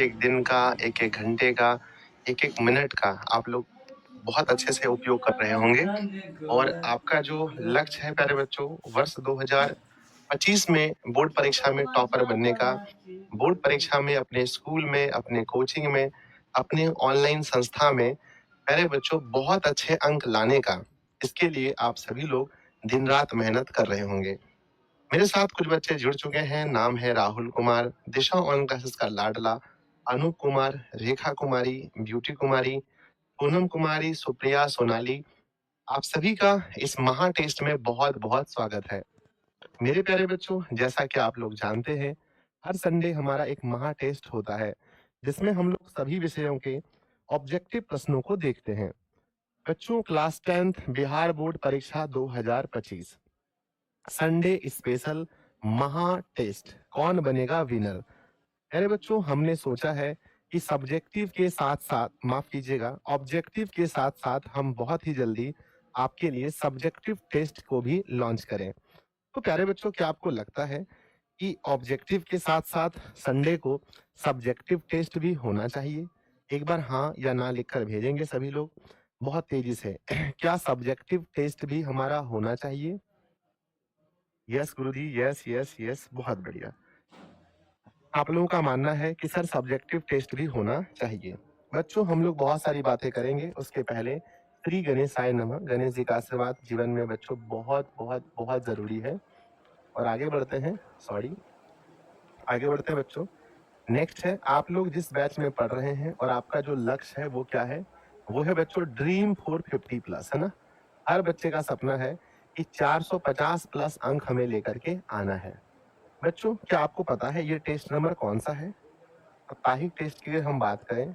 एक दिन का, एक-एक घंटे का, एक-एक मिनट का आप लोग बहुत अच्छे से उपयोग कर रहे होंगे और आपका जो लक्ष्य है प्यारे बच्चों, वर्ष 2025 में बोर्ड परीक्षा में टॉपर बनने का, बोर्ड परीक्षा में अपने स्कूल में, अपने कोचिंग में, अपने ऑनलाइन संस्था में प्यारे बच्चों बहुत अच्छे अंक लाने का, इसके लिए आप सभी लोग दिन-रात मेहनत कर रहे होंगे। मेरे साथ कुछ बच्चे जुड़ चुके हैं। नाम है राहुल कुमार, दिशा ऑनलाइन क्लासेस का लाडला, अनूप कुमार, रेखा कुमारी, ब्यूटी कुमारी, पूनम कुमारी, सुप्रिया, सोनाली। आप सभी का इस महा टेस्ट में बहुत बहुत स्वागत है। मेरे प्यारे बच्चों, जैसा कि आप लोग जानते हैं, हर संडे हमारा एक महा टेस्ट होता है जिसमें हम लोग सभी विषयों के ऑब्जेक्टिव प्रश्नों को देखते हैं। बच्चों, क्लास 10th बिहार बोर्ड परीक्षा 2025 संडे स्पेशल महा टेस्ट, कौन बनेगा विनर। अरे बच्चों, हमने सोचा है कि सब्जेक्टिव के साथ साथ, माफ कीजिएगा, ऑब्जेक्टिव के साथ साथ हम बहुत ही जल्दी आपके लिए सब्जेक्टिव टेस्ट को भी लॉन्च करें। तो प्यारे बच्चों, क्या आपको लगता है कि ऑब्जेक्टिव के साथ साथ संडे को सब्जेक्टिव टेस्ट भी होना चाहिए? एक बार हाँ या ना लिखकर भेजेंगे सभी लोग बहुत तेजी से। क्या सब्जेक्टिव टेस्ट भी हमारा होना चाहिए? यस गुरुजी, यस यस यस, बहुत बढ़िया। आप लोगों का मानना है कि सर सब्जेक्टिव टेस्ट भी होना चाहिए। बच्चों, हम लोग बहुत सारी बातें करेंगे, उसके पहले श्री गणेशाय नमः। गणेश जी का आशीर्वाद जीवन में बच्चों बहुत बहुत बहुत जरूरी है। और आगे बढ़ते हैं, सॉरी, आगे बढ़ते हैं बच्चों। नेक्स्ट है, आप लोग जिस बैच में पढ़ रहे हैं और आपका जो लक्ष्य है वो क्या है? वो है बच्चों ड्रीम 450 प्लस, है ना। हर बच्चे का सपना है कि 450 प्लस अंक हमें लेकर के आना है। बच्चों, क्या आपको पता है ये टेस्ट नंबर कौन सा है? साप्ताहिक टेस्ट की अगर हम बात करें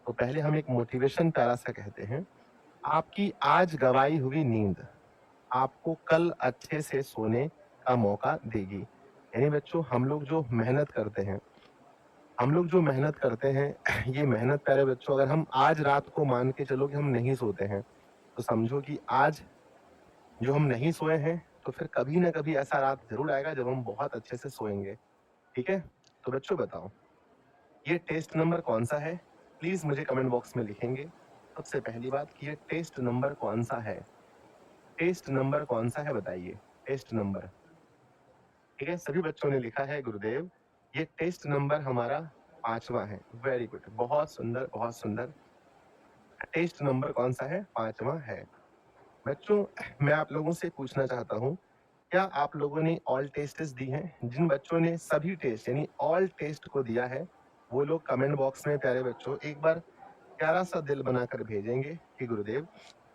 तो पहले हम एक मोटिवेशन पैरा सा कहते हैं, आपकी आज गवाई हुई नींद आपको कल अच्छे से सोने का मौका देगी। यानी बच्चों, हम लोग जो मेहनत करते हैं ये मेहनत प्यारे बच्चों, अगर हम आज रात को मान के चलो कि हम नहीं सोते हैं, तो समझो कि आज जो हम नहीं सोए हैं, तो फिर कभी ना कभी ऐसा रात जरूर आएगा जब हम बहुत अच्छे से सोएंगे। ठीक है, तो बच्चों बताओ, ये टेस्ट नंबर कौन सा है? प्लीज मुझे कमेंट बॉक्स में लिखेंगे। सबसे पहली बात कि ये टेस्ट नंबर कौन सा है? टेस्ट नंबर कौन सा है बताइए, टेस्ट नंबर। ठीक है, सभी बच्चों ने लिखा है गुरुदेव। ये टेस्ट नंबर हमारा 5वां है। वेरी गुड, बहुत सुंदर बहुत सुंदर। टेस्ट नंबर कौन सा है? 5वां है। बच्चों, मैं आप लोगों से पूछना चाहता हूँ, क्या आप लोगों ने ऑल टेस्ट दी हैं? जिन बच्चों ने सभी टेस्ट यानी ऑल टेस्ट को दिया है, वो लोग कमेंट बॉक्स में प्यारे बच्चों एक बार प्यारा सा दिल बनाकर भेजेंगे कि गुरुदेव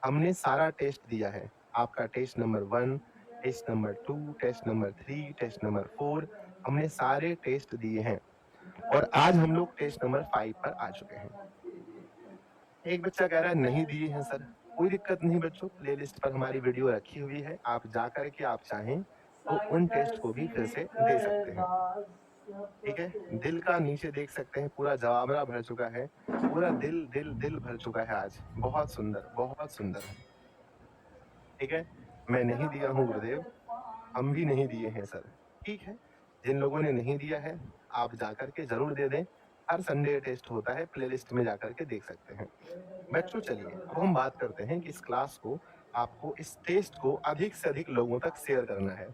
हमने सारा टेस्ट दिया है। आपका test number 1, test number 2, test number 3, test number 4, हमने सारे टेस्ट दिए हैं और आज हम लोग टेस्ट नंबर 5 पर आ चुके हैं। एक बच्चा कह रहा है नहीं दिए हैं सर। कोई दिक्कत नहीं बच्चों, प्लेलिस्ट पर हमारी वीडियो रखी हुई है, आप जाकर के आप चाहें तो उन टेस्ट को भी फिर से दे सकते हैं। ठीक है, दिल का नीचे देख सकते हैं पूरा जवाबरा भर चुका है, पूरा दिल दिल दिल भर चुका है आज। बहुत सुंदर बहुत सुंदर। ठीक है, मैं नहीं दिया हूँ गुरुदेव, हम भी नहीं दिए हैं सर। ठीक है, जिन लोगों ने नहीं दिया है आप जाकर के जरूर दे दें। हर संडे टेस्ट होता है, प्लेलिस्ट में जाकर के देख सकते हैं। बच्चों चलिए, अब हम बात करते हैं कि इस क्लास को, आपको इस टेस्ट को अधिक से अधिक लोगों तक शेयर करना है।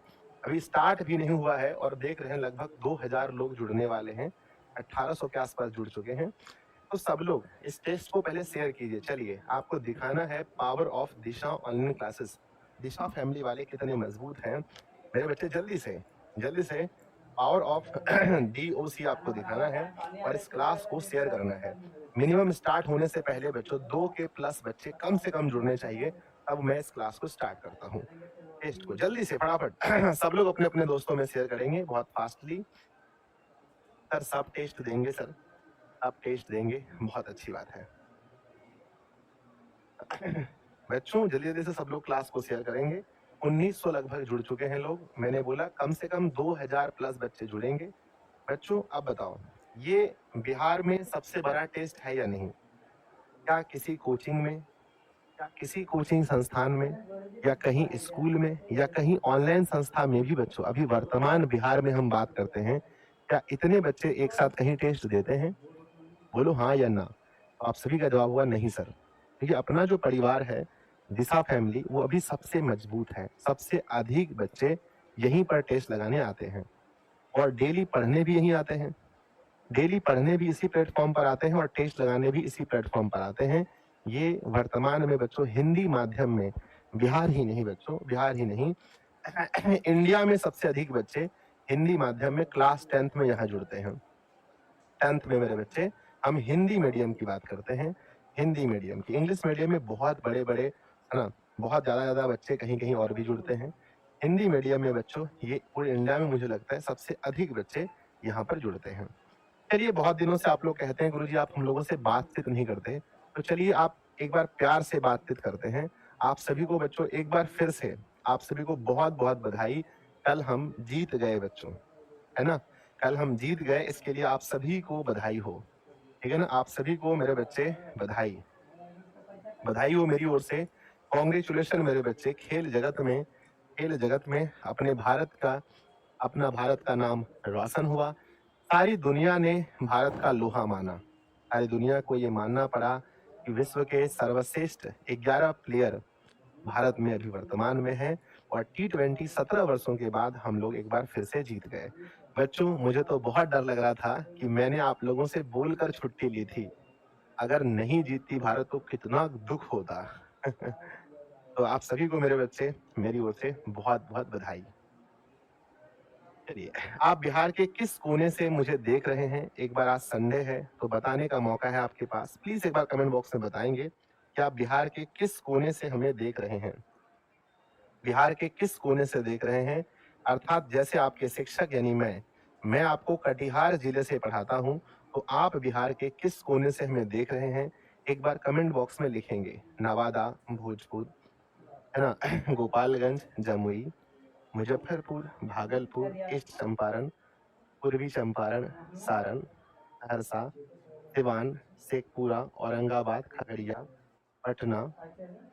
अभी स्टार्ट भी नहीं हुआ है और देख रहे हैं लगभग 2000 लोग जुड़ने वाले हैं, 1800 के आसपास जुड़ चुके हैं। तो सब लोग इस टेस्ट को पहले शेयर कीजिए। चलिए, आपको दिखाना है power of Disha online classes. Disha family वाले कितने मजबूत हैं मेरे बच्चे। जल्दी से पावर ऑफ DOC आपको दिखाना है और इस क्लास को शेयर करना है। मिनिमम स्टार्ट होने से पहले बच्चों 2 के प्लस बच्चे कम से कम जुड़ने चाहिए, तब मैं इस क्लास को स्टार्ट करता हूँ। टेस्ट को जल्दी से फटाफट सब लोग अपने अपने दोस्तों में शेयर करेंगे बहुत फास्टली। सर सब टेस्ट देंगे सर, आप टेस्ट देंगे, बहुत अच्छी बात है। बच्चों जल्दी जल्दी से सब लोग क्लास को शेयर करेंगे। 1900 लगभग जुड़ चुके हैं लोग। मैंने बोला कम से कम 2000 प्लस बच्चे जुड़ेंगे। बच्चों अब बताओ, ये बिहार में सबसे बड़ा टेस्ट है या नहीं? क्या किसी कोचिंग में, क्या किसी कोचिंग संस्थान में, या कहीं स्कूल में, या कहीं ऑनलाइन संस्था में भी बच्चों, अभी वर्तमान बिहार में हम बात करते हैं, क्या इतने बच्चे एक साथ कहीं टेस्ट देते हैं? बोलो हाँ या ना। तो आप सभी का जवाब हुआ नहीं सर, क्योंकि अपना जो परिवार है, दिशा फैमिली, वो अभी सबसे मजबूत है। सबसे अधिक बच्चे यहीं पर टेस्ट लगाने आते हैं और डेली पढ़ने भी यहीं आते हैं। डेली पढ़ने भी इसी प्लेटफॉर्म पर आते हैं और टेस्ट लगाने भी इसी प्लेटफॉर्म पर आते हैं। ये वर्तमान में बच्चों हिंदी माध्यम में, बिहार ही नहीं बच्चों, बिहार ही नहीं, इंडिया में सबसे अधिक बच्चे हिंदी माध्यम में क्लास 10th में यहाँ जुड़ते हैं। 10th में मेरे बच्चे, हम हिंदी मीडियम की बात करते हैं, हिंदी मीडियम की। इंग्लिश मीडियम में बहुत बड़े बड़े, है ना, बहुत ज्यादा बच्चे कहीं कहीं और भी जुड़ते हैं। हिंदी मीडियम में बच्चों ये पूरे इंडिया में मुझे लगता है सबसे अधिक बच्चे यहाँ पर जुड़ते हैं। चलिए, बहुत दिनों से आप लोग कहते हैं गुरुजी आप हम लोगों से बातचीत नहीं करते, तो चलिए आप एक बार प्यार से बातचीत करते हैं। आप सभी को बच्चों एक बार फिर से आप सभी को बहुत बहुत बधाई। कल हम जीत गए बच्चों, है ना, कल हम जीत गए, इसके लिए आप सभी को बधाई हो। ठीक है ना, आप सभी को मेरे बच्चे बधाई, बधाई हो मेरी ओर से। कॉन्ग्रेचुलेशन मेरे बच्चे। खेल जगत में अपने भारत का, अपना भारत का नाम रोशन हुआ। सारी दुनिया ने भारत का लोहा माना। सारी दुनिया को ये मानना पड़ा कि विश्व के सर्वश्रेष्ठ 11 प्लेयर भारत में अभी वर्तमान में है और T20 17 वर्षों के बाद हम लोग एक बार फिर से जीत गए। बच्चों, मुझे तो बहुत डर लग रहा था कि मैंने आप लोगों से बोलकर छुट्टी ली थी। अगर नहीं जीतती भारत तो कितना दुख होता। तो आप सभी को मेरे बच्चे मेरी ओर से बहुत बहुत बधाई। चलिए, आप बिहार के किस कोने से मुझे देख रहे हैं? एक बार आज संडे है तो बताने का मौका है आपके पास। प्लीज एक बार कमेंट बॉक्स में बताएंगे कि आप बिहार के किस कोने से हमें देख रहे हैं। बिहार के किस कोने से देख रहे हैं? अर्थात जैसे आपके शिक्षक यानी मैं आपको कटिहार जिले से पढ़ाता हूं, तो आप बिहार के किस कोने से हमें देख रहे हैं? एक बार कमेंट बॉक्स में लिखेंगे। नवादा, भोजपुर, है ना, गोपालगंज, जमुई, मुजफ्फरपुर, भागलपुर, ईस्ट चंपारण, पूर्वी चंपारण, सारण, सहरसा, सिवान, शेखपुरा, औरंगाबाद, खगड़िया, पटना,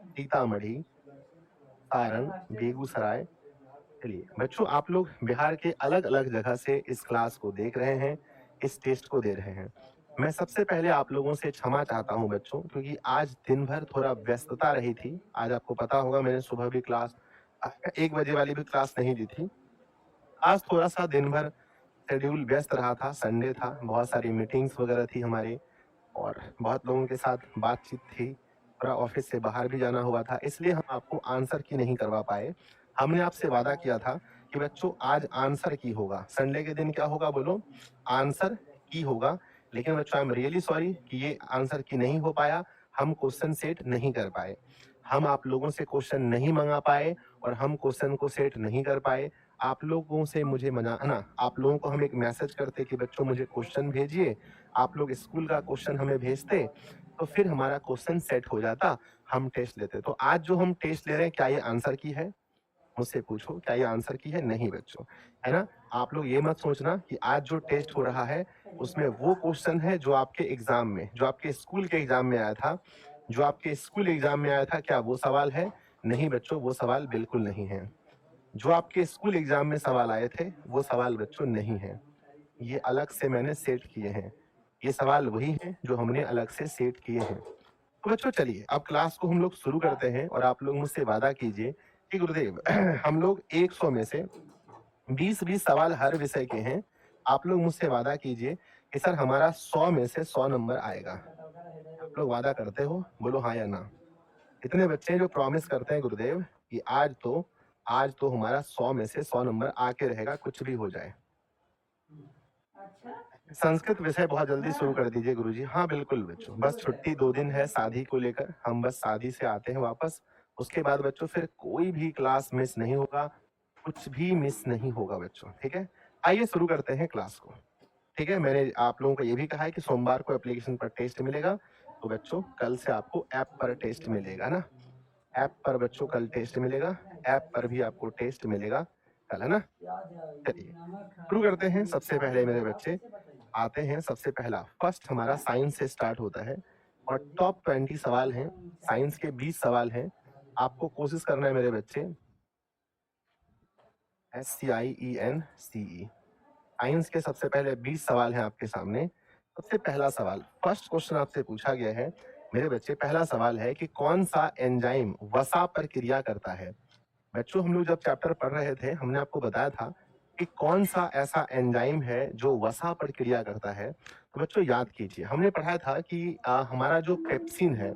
सीतामढ़ी, सारण, बेगूसराय। चलिए बच्चों, आप लोग बिहार के अलग अलग जगह से इस क्लास को देख रहे हैं, इस टेस्ट को दे रहे हैं। मैं सबसे पहले आप लोगों से क्षमा चाहता हूं बच्चों, क्योंकि आज दिन भर थोड़ा व्यस्तता रही थी। आज आपको पता होगा मैंने सुबह भी क्लास 1 बजे वाली भी क्लास नहीं दी थी। आज थोड़ा सा दिन भर शेड्यूल व्यस्त रहा था, संडे था, बहुत सारी मीटिंग्स वगैरह थी हमारी और बहुत लोगों के साथ बातचीत थी। थोड़ा ऑफिस से बाहर भी जाना हुआ था, इसलिए हम आपको आंसर की नहीं करवा पाए। हमने आपसे वादा किया था कि बच्चों आज आंसर की होगा। संडे के दिन क्या होगा बोलो? आंसर की होगा। लेकिन बच्चों, आई एम रियली सॉरी कि ये आंसर की नहीं हो पाया। हम क्वेश्चन सेट नहीं कर पाए, हम आप लोगों से क्वेश्चन नहीं मंगा पाए और हम क्वेश्चन को सेट नहीं कर पाए। आप लोगों से मुझे मना, है ना, आप लोगों को हम एक मैसेज करते कि बच्चों मुझे क्वेश्चन भेजिए, आप लोग स्कूल का क्वेश्चन हमें भेजते, तो फिर हमारा क्वेश्चन सेट हो जाता, हम टेस्ट लेते। तो आज जो हम टेस्ट ले रहे हैं, क्या ये आंसर की है? मुझसे पूछो, क्या ये आंसर की है? नहीं बच्चों, है ना। आप लोग ये मत सोचना कि आज जो टेस्ट हो रहा है उसमें वो क्वेश्चन है जो आपके एग्जाम में, जो आपके स्कूल के एग्जाम में आया था, जो आपके स्कूल एग्जाम में आया था, क्या वो सवाल है? नहीं बच्चों, वो सवाल बिल्कुल नहीं है। जो आपके स्कूल एग्जाम में सवाल आए थे वो सवाल बच्चों नहीं है। ये अलग से मैंने सेट किए हैं। ये सवाल वही हैं जो हमने अलग से सेट किए हैं। तो बच्चों चलिए अब क्लास को हम लोग शुरू करते हैं और आप लोग मुझसे वादा कीजिए कि गुरुदेव, हम लोग 100 में से 20-20 सवाल हर विषय के हैं। आप लोग मुझसे वादा कीजिए कि सर हमारा 100 में से 100 नंबर आएगा। आप लोग वादा करते हो? बोलो हाँ या ना। इतने बच्चे हैं जो प्रॉमिस करते हैं गुरुदेव कि आज तो हमारा 100 में से 100 नंबर आके रहेगा, कुछ भी हो जाए। संस्कृत विषय बहुत जल्दी शुरू कर दीजिए गुरुजी। हाँ बिल्कुल बच्चों, बस छुट्टी 2 दिन है शादी को लेकर, हम बस शादी से आते हैं वापस। उसके बाद बच्चों फिर कोई भी क्लास मिस नहीं होगा, कुछ भी मिस नहीं होगा बच्चों। ठीक है, आइए शुरू करते हैं क्लास को। ठीक है, मैंने आप लोगों को ये भी कहा है कि सोमवार को एप्लीकेशन पर टेस्ट मिलेगा, तो बच्चों कल से आपको ऐप पर टेस्ट मिलेगा ना। ऐप पर बच्चों कल टेस्ट मिलेगा, ऐप पर भी आपको टेस्ट मिलेगा कल, है ना। चलिए शुरू करते हैं। सबसे पहले मेरे बच्चे आते हैं, सबसे पहला फर्स्ट हमारा साइंस से स्टार्ट होता है और टॉप 20 सवाल हैं। साइंस के 20 सवाल हैं। आपको कोशिश करना है मेरे बच्चे, SCIENCE। साइंस के सबसे पहले 20 सवाल हैं आपके सामने। सबसे पहला सवाल, फर्स्ट क्वेश्चन आपसे पूछा गया है मेरे बच्चे। पहला सवाल है कि कौन सा एंजाइम वसा पर क्रिया करता है। बच्चों हम लोग जब चैप्टर पढ़ रहे थे हमने आपको बताया था कि कौन सा ऐसा एंजाइम है जो वसा पर क्रिया करता है। तो बच्चों याद कीजिए, हमने पढ़ा था कि हमारा जो पेप्सिन है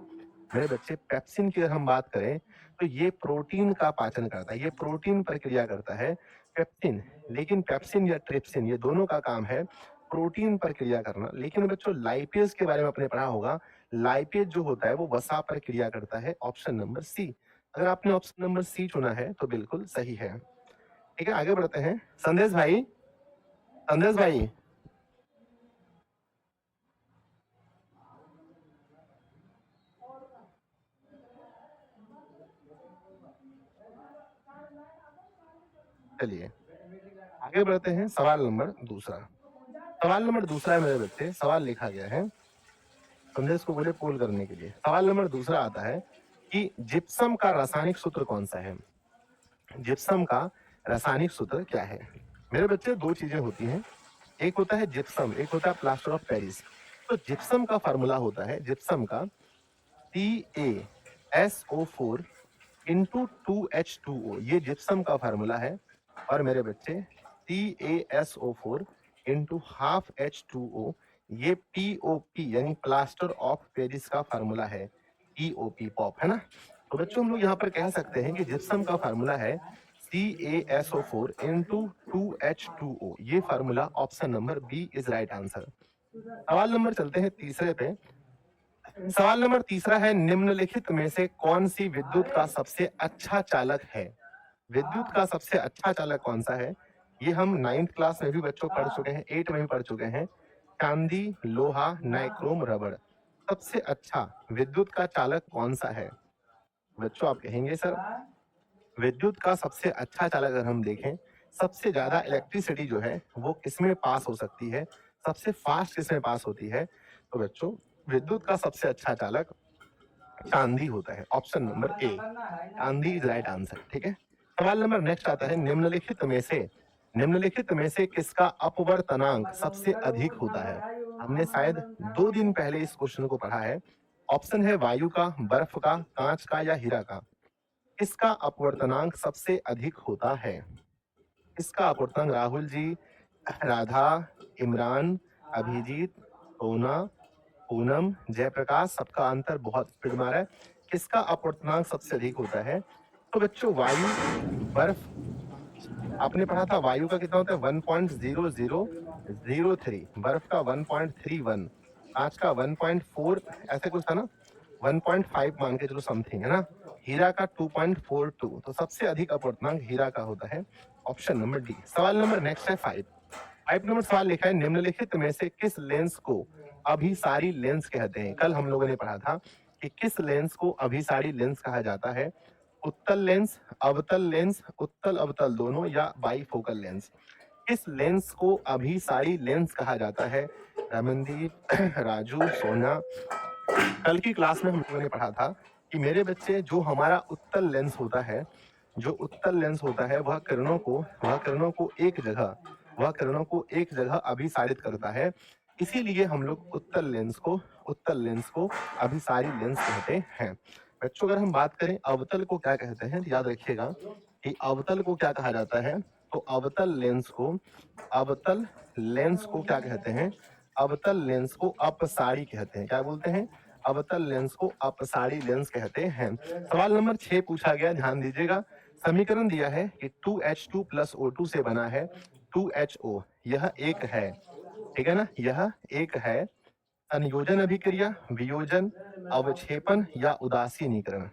मेरे बच्चे, पेप्सिन की अगर हम बात करें तो ये प्रोटीन का पाचन करता है, ये प्रोटीन पर क्रिया करता है पेप्सिन। लेकिन पेप्सिन या ट्रिप्सिन ये दोनों का काम है प्रोटीन पर क्रिया करना। लेकिन बच्चों लाइपेज के बारे में आपने पढ़ा होगा, लाइपेज जो होता है वो वसा पर क्रिया करता है। Option number C. अगर आपने ऑप्शन नंबर सी चुना है तो बिल्कुल सही है। ठीक है, आगे बढ़ते हैं। संदेश भाई, संदेश भाई, चलिए आगे बढ़ते हैं। सवाल नंबर दूसरा, सवाल नंबर दूसरा है मेरे बच्चे, सवाल लिखा गया है संदेश को बोले पोल करने के लिए। सवाल नंबर दूसरा आता है कि जिप्सम का रासायनिक सूत्र कौन सा है। जिप्सम का रासायनिक सूत्र क्या है। मेरे बच्चे दो चीजें होती हैं, एक होता है जिप्सम, एक होता है प्लास्टर ऑफ पेरिस। तो जिप्सम का फार्मूला होता है, जिप्सम का TaSO4 इंटू 2H2O, ये जिप्सम का फार्मूला है। और मेरे बच्चे TaSO4 इंटू हाफ H2O, ये POP यानी प्लास्टर ऑफ पेरिस का फार्मूला है। POP पॉप है ना। तो बच्चों हम लोग यहाँ पर कह सकते हैं कि जिप्सम का फार्मूला है CaSO4 इंटू 2H2O। ये formula option number B is right answer. सवाल नंबर चलते हैं तीसरे पे। सवाल नंबर तीसरा है निम्नलिखित में से कौन सी विद्युत का सबसे अच्छा चालक है। विद्युत का सबसे अच्छा चालक कौन सा है। ये हम 9th क्लास में भी बच्चों पढ़ चुके हैं, 8 में भी पढ़ चुके हैं। चांदी, लोहा, नाइक्रोम, रबड़। सबसे अच्छा विद्युत का चालक कौन सा है। बच्चों आप कहेंगे सर विद्युत का सबसे अच्छा चालक अगर हम देखें, सबसे ज्यादा इलेक्ट्रिसिटी जो है वो किसमें पास हो सकती है, सबसे फास्ट किसमें पास होती है। तो बच्चों विद्युत का सबसे अच्छा चालक चांदी होता है। ऑप्शन नंबर ए, चांदी इज राइट आंसर। ठीक है, सवाल नंबर नेक्स्ट आता है निम्नलिखित में से किसका अपवर्तनांक सबसे अधिक होता है। हमने शायद 2 दिन पहले इस क्वेश्चन को पढ़ा है। ऑप्शन है वायु का, बर्फ का, कांच का या हीरा का। किसका अपवर्तनांक सबसे अधिक होता है। इसका अपवर्तनांक राहुल जी, राधा, इमरान, अभिजीत, सोना, पूनम, जयप्रकाश, सबका अंतर बहुत स्पीड मारा है। किसका अपवर्तनांक सबसे अधिक होता है। तो बच्चों वायु, बर्फ, आपने पढ़ा था वायु का कितना होता है 1.0003, बर्फ का 1.31, कांच का 1.4, ऐसे कुछ था ना, 1.5 मान के चलो समथिंग है ना। हीरा का 2.42। तो सबसे अधिक अपवर्तनांक हीरा का होता है। Option number D. सवाल नंबर नेक्स्ट है 5 नंबर सवाल लिखा है निम्नलिखित में से किस लेंस को अभिसारी लेंस कहते हैं। कल हम लोगों ने पढ़ा था कि किस लेंस को अभिसारी लेंस कहा जाता है। उत्तल लेंस, अवतल लेंस, उत्तल अवतल दोनों, या बाईफोकल लेंस। किस लेंस को अभिसारी लेंस कहा जाता है। रमनदीप, राजू, सोना, कल की क्लास में हम लोगों ने पढ़ा था कि मेरे बच्चे जो हमारा उत्तल लेंस होता है, जो उत्तल लेंस होता है वह किरणों को एक जगह, वह किरणों को एक जगह अभिसारित करता है। इसीलिए हम लोग उत्तल लेंस को अभिसारी लेंस कहते हैं। बच्चों अगर हम बात करें अवतल को क्या कहते हैं, तो याद रखिएगा कि अवतल को क्या कहा जाता है। तो अवतल लेंस को क्या कहते हैं। अवतल लेंस को अपसारी कहते हैं। क्या बोलते हैं, अवतल लेंस को अपसारी लेंस कहते हैं। सवाल नंबर 6 पूछा गया, ध्यान दीजिएगा। समीकरण दिया है कि 2H2 प्लस O2 से बना है 2HO। यह एक है, ठीक है ना, यह एक है संयोजन अभिक्रिया, वियोजन, अवक्षेपन या उदासीनीकरण।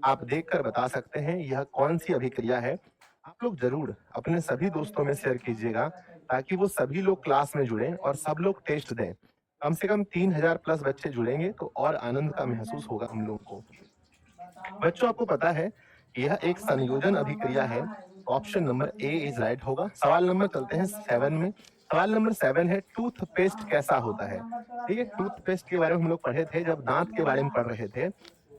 आप देखकर बता सकते हैं यह कौन सी अभिक्रिया है। आप लोग जरूर अपने सभी दोस्तों में शेयर कीजिएगा ताकि वो सभी लोग क्लास में जुड़ें और सब लोग टेस्ट दें। कम से कम 3000 प्लस बच्चे जुड़ेंगे तो और आनंद का महसूस होगा हम लोगों को। बच्चों आपको पता है कि यह एक संयोजन अभिक्रिया है। Option number A is right होगा। सवाल नंबर चलते हैं 7 में। सवाल नंबर 7 है टूथपेस्ट कैसा होता है। ठीक है, टूथपेस्ट के बारे में हम लोग पढ़े थे जब दांत के बारे में पढ़ रहे थे।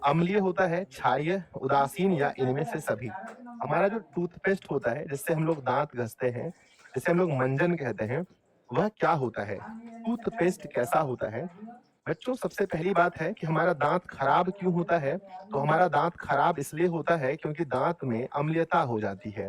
अम्लीय होता है, क्षारीय, उदासीन या इनमें से सभी। हमारा जो टूथपेस्ट होता है जिससे हम लोग दांत घसते हैं, जिसे हम लोग मंजन कहते हैं, वह क्या होता है। टूथपेस्ट कैसा होता है? बच्चों, सबसे पहली बात है कि हमारा दांत खराब क्यों होता है? तो हमारा दांत खराब इसलिए होता है क्योंकि दांत में अम्लीयता हो जाती है।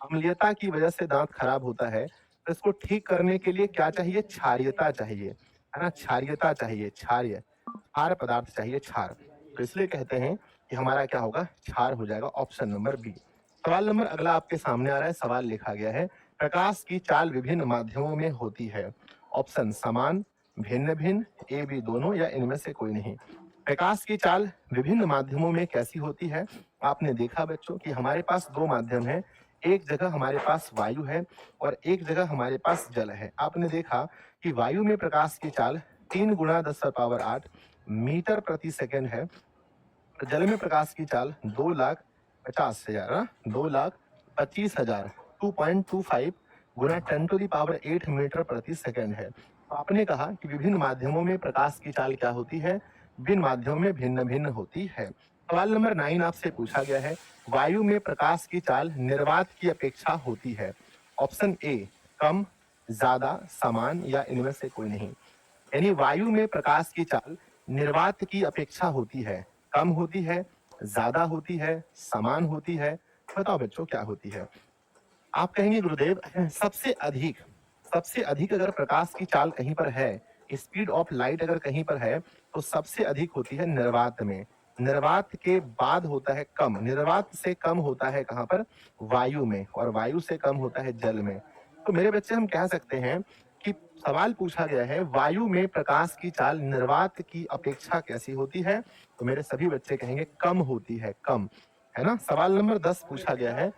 अम्लीयता की वजह से दांत खराब होता है। तो इसको ठीक करने के लिए क्या चाहिए? क्षारीयता चाहिए, है ना? क्षारीयता चाहिए, क्षार्य, क्षार पदार्थ चाहिए, क्षार। तो इसलिए कहते हैं कि हमारा क्या होगा? क्षार हो जाएगा, ऑप्शन नंबर बी। सवाल नंबर अगला आपके सामने आ रहा है। सवाल लिखा गया है, प्रकाश की चाल विभिन्न माध्यमों में होती है। ऑप्शन समान, भिन्न भिन्न, ए बी दोनों, या इनमें से कोई नहीं। प्रकाश की चाल विभिन्न माध्यमों में कैसी होती है? आपने देखा बच्चों कि हमारे पास दो माध्यम है। एक जगह हमारे पास वायु है और एक जगह हमारे पास जल है। आपने देखा कि वायु में प्रकाश की चाल 3 गुणा 10⁸ मीटर प्रति सेकंड है। तो जल में प्रकाश की चाल 2,50,000, 2,25,000, 2.25 गुना 10⁸ मीटर प्रति सेकंड है। तो आपने कहा कि विभिन्न माध्यमों में प्रकाश की चाल क्या होती है? विभिन्न माध्यमों में भिन्न भिन्न होती है। सवाल नंबर 9 आपसे पूछा गया है, वायु में प्रकाश की चाल निर्वात की अपेक्षा होती है। ऑप्शन ए, कम, ज्यादा, समान, या इनमें से कोई नहीं। यानी वायु में प्रकाश की चाल निर्वात की अपेक्षा होती है। कम होती है, ज्यादा होती है, समान होती है। बताओ बच्चों क्या होती है? आप कहेंगे गुरुदेव, सबसे अधिक अगर प्रकाश की चाल कहीं पर है, स्पीड ऑफ लाइट अगर कहीं पर है, तो सबसे अधिक होती है निर्वात में। निर्वात के बाद होता है कम। निर्वात से कम होता है कहां पर? वायु में। और वायु से कम होता है जल में। तो मेरे बच्चे, हम कह सकते हैं कि सवाल पूछा गया है, वायु में प्रकाश की चाल निर्वात की अपेक्षा कैसी होती है? तो मेरे सभी बच्चे कहेंगे कम होती है, कम, है ना? सवाल नंबर 10 पूछा गया है।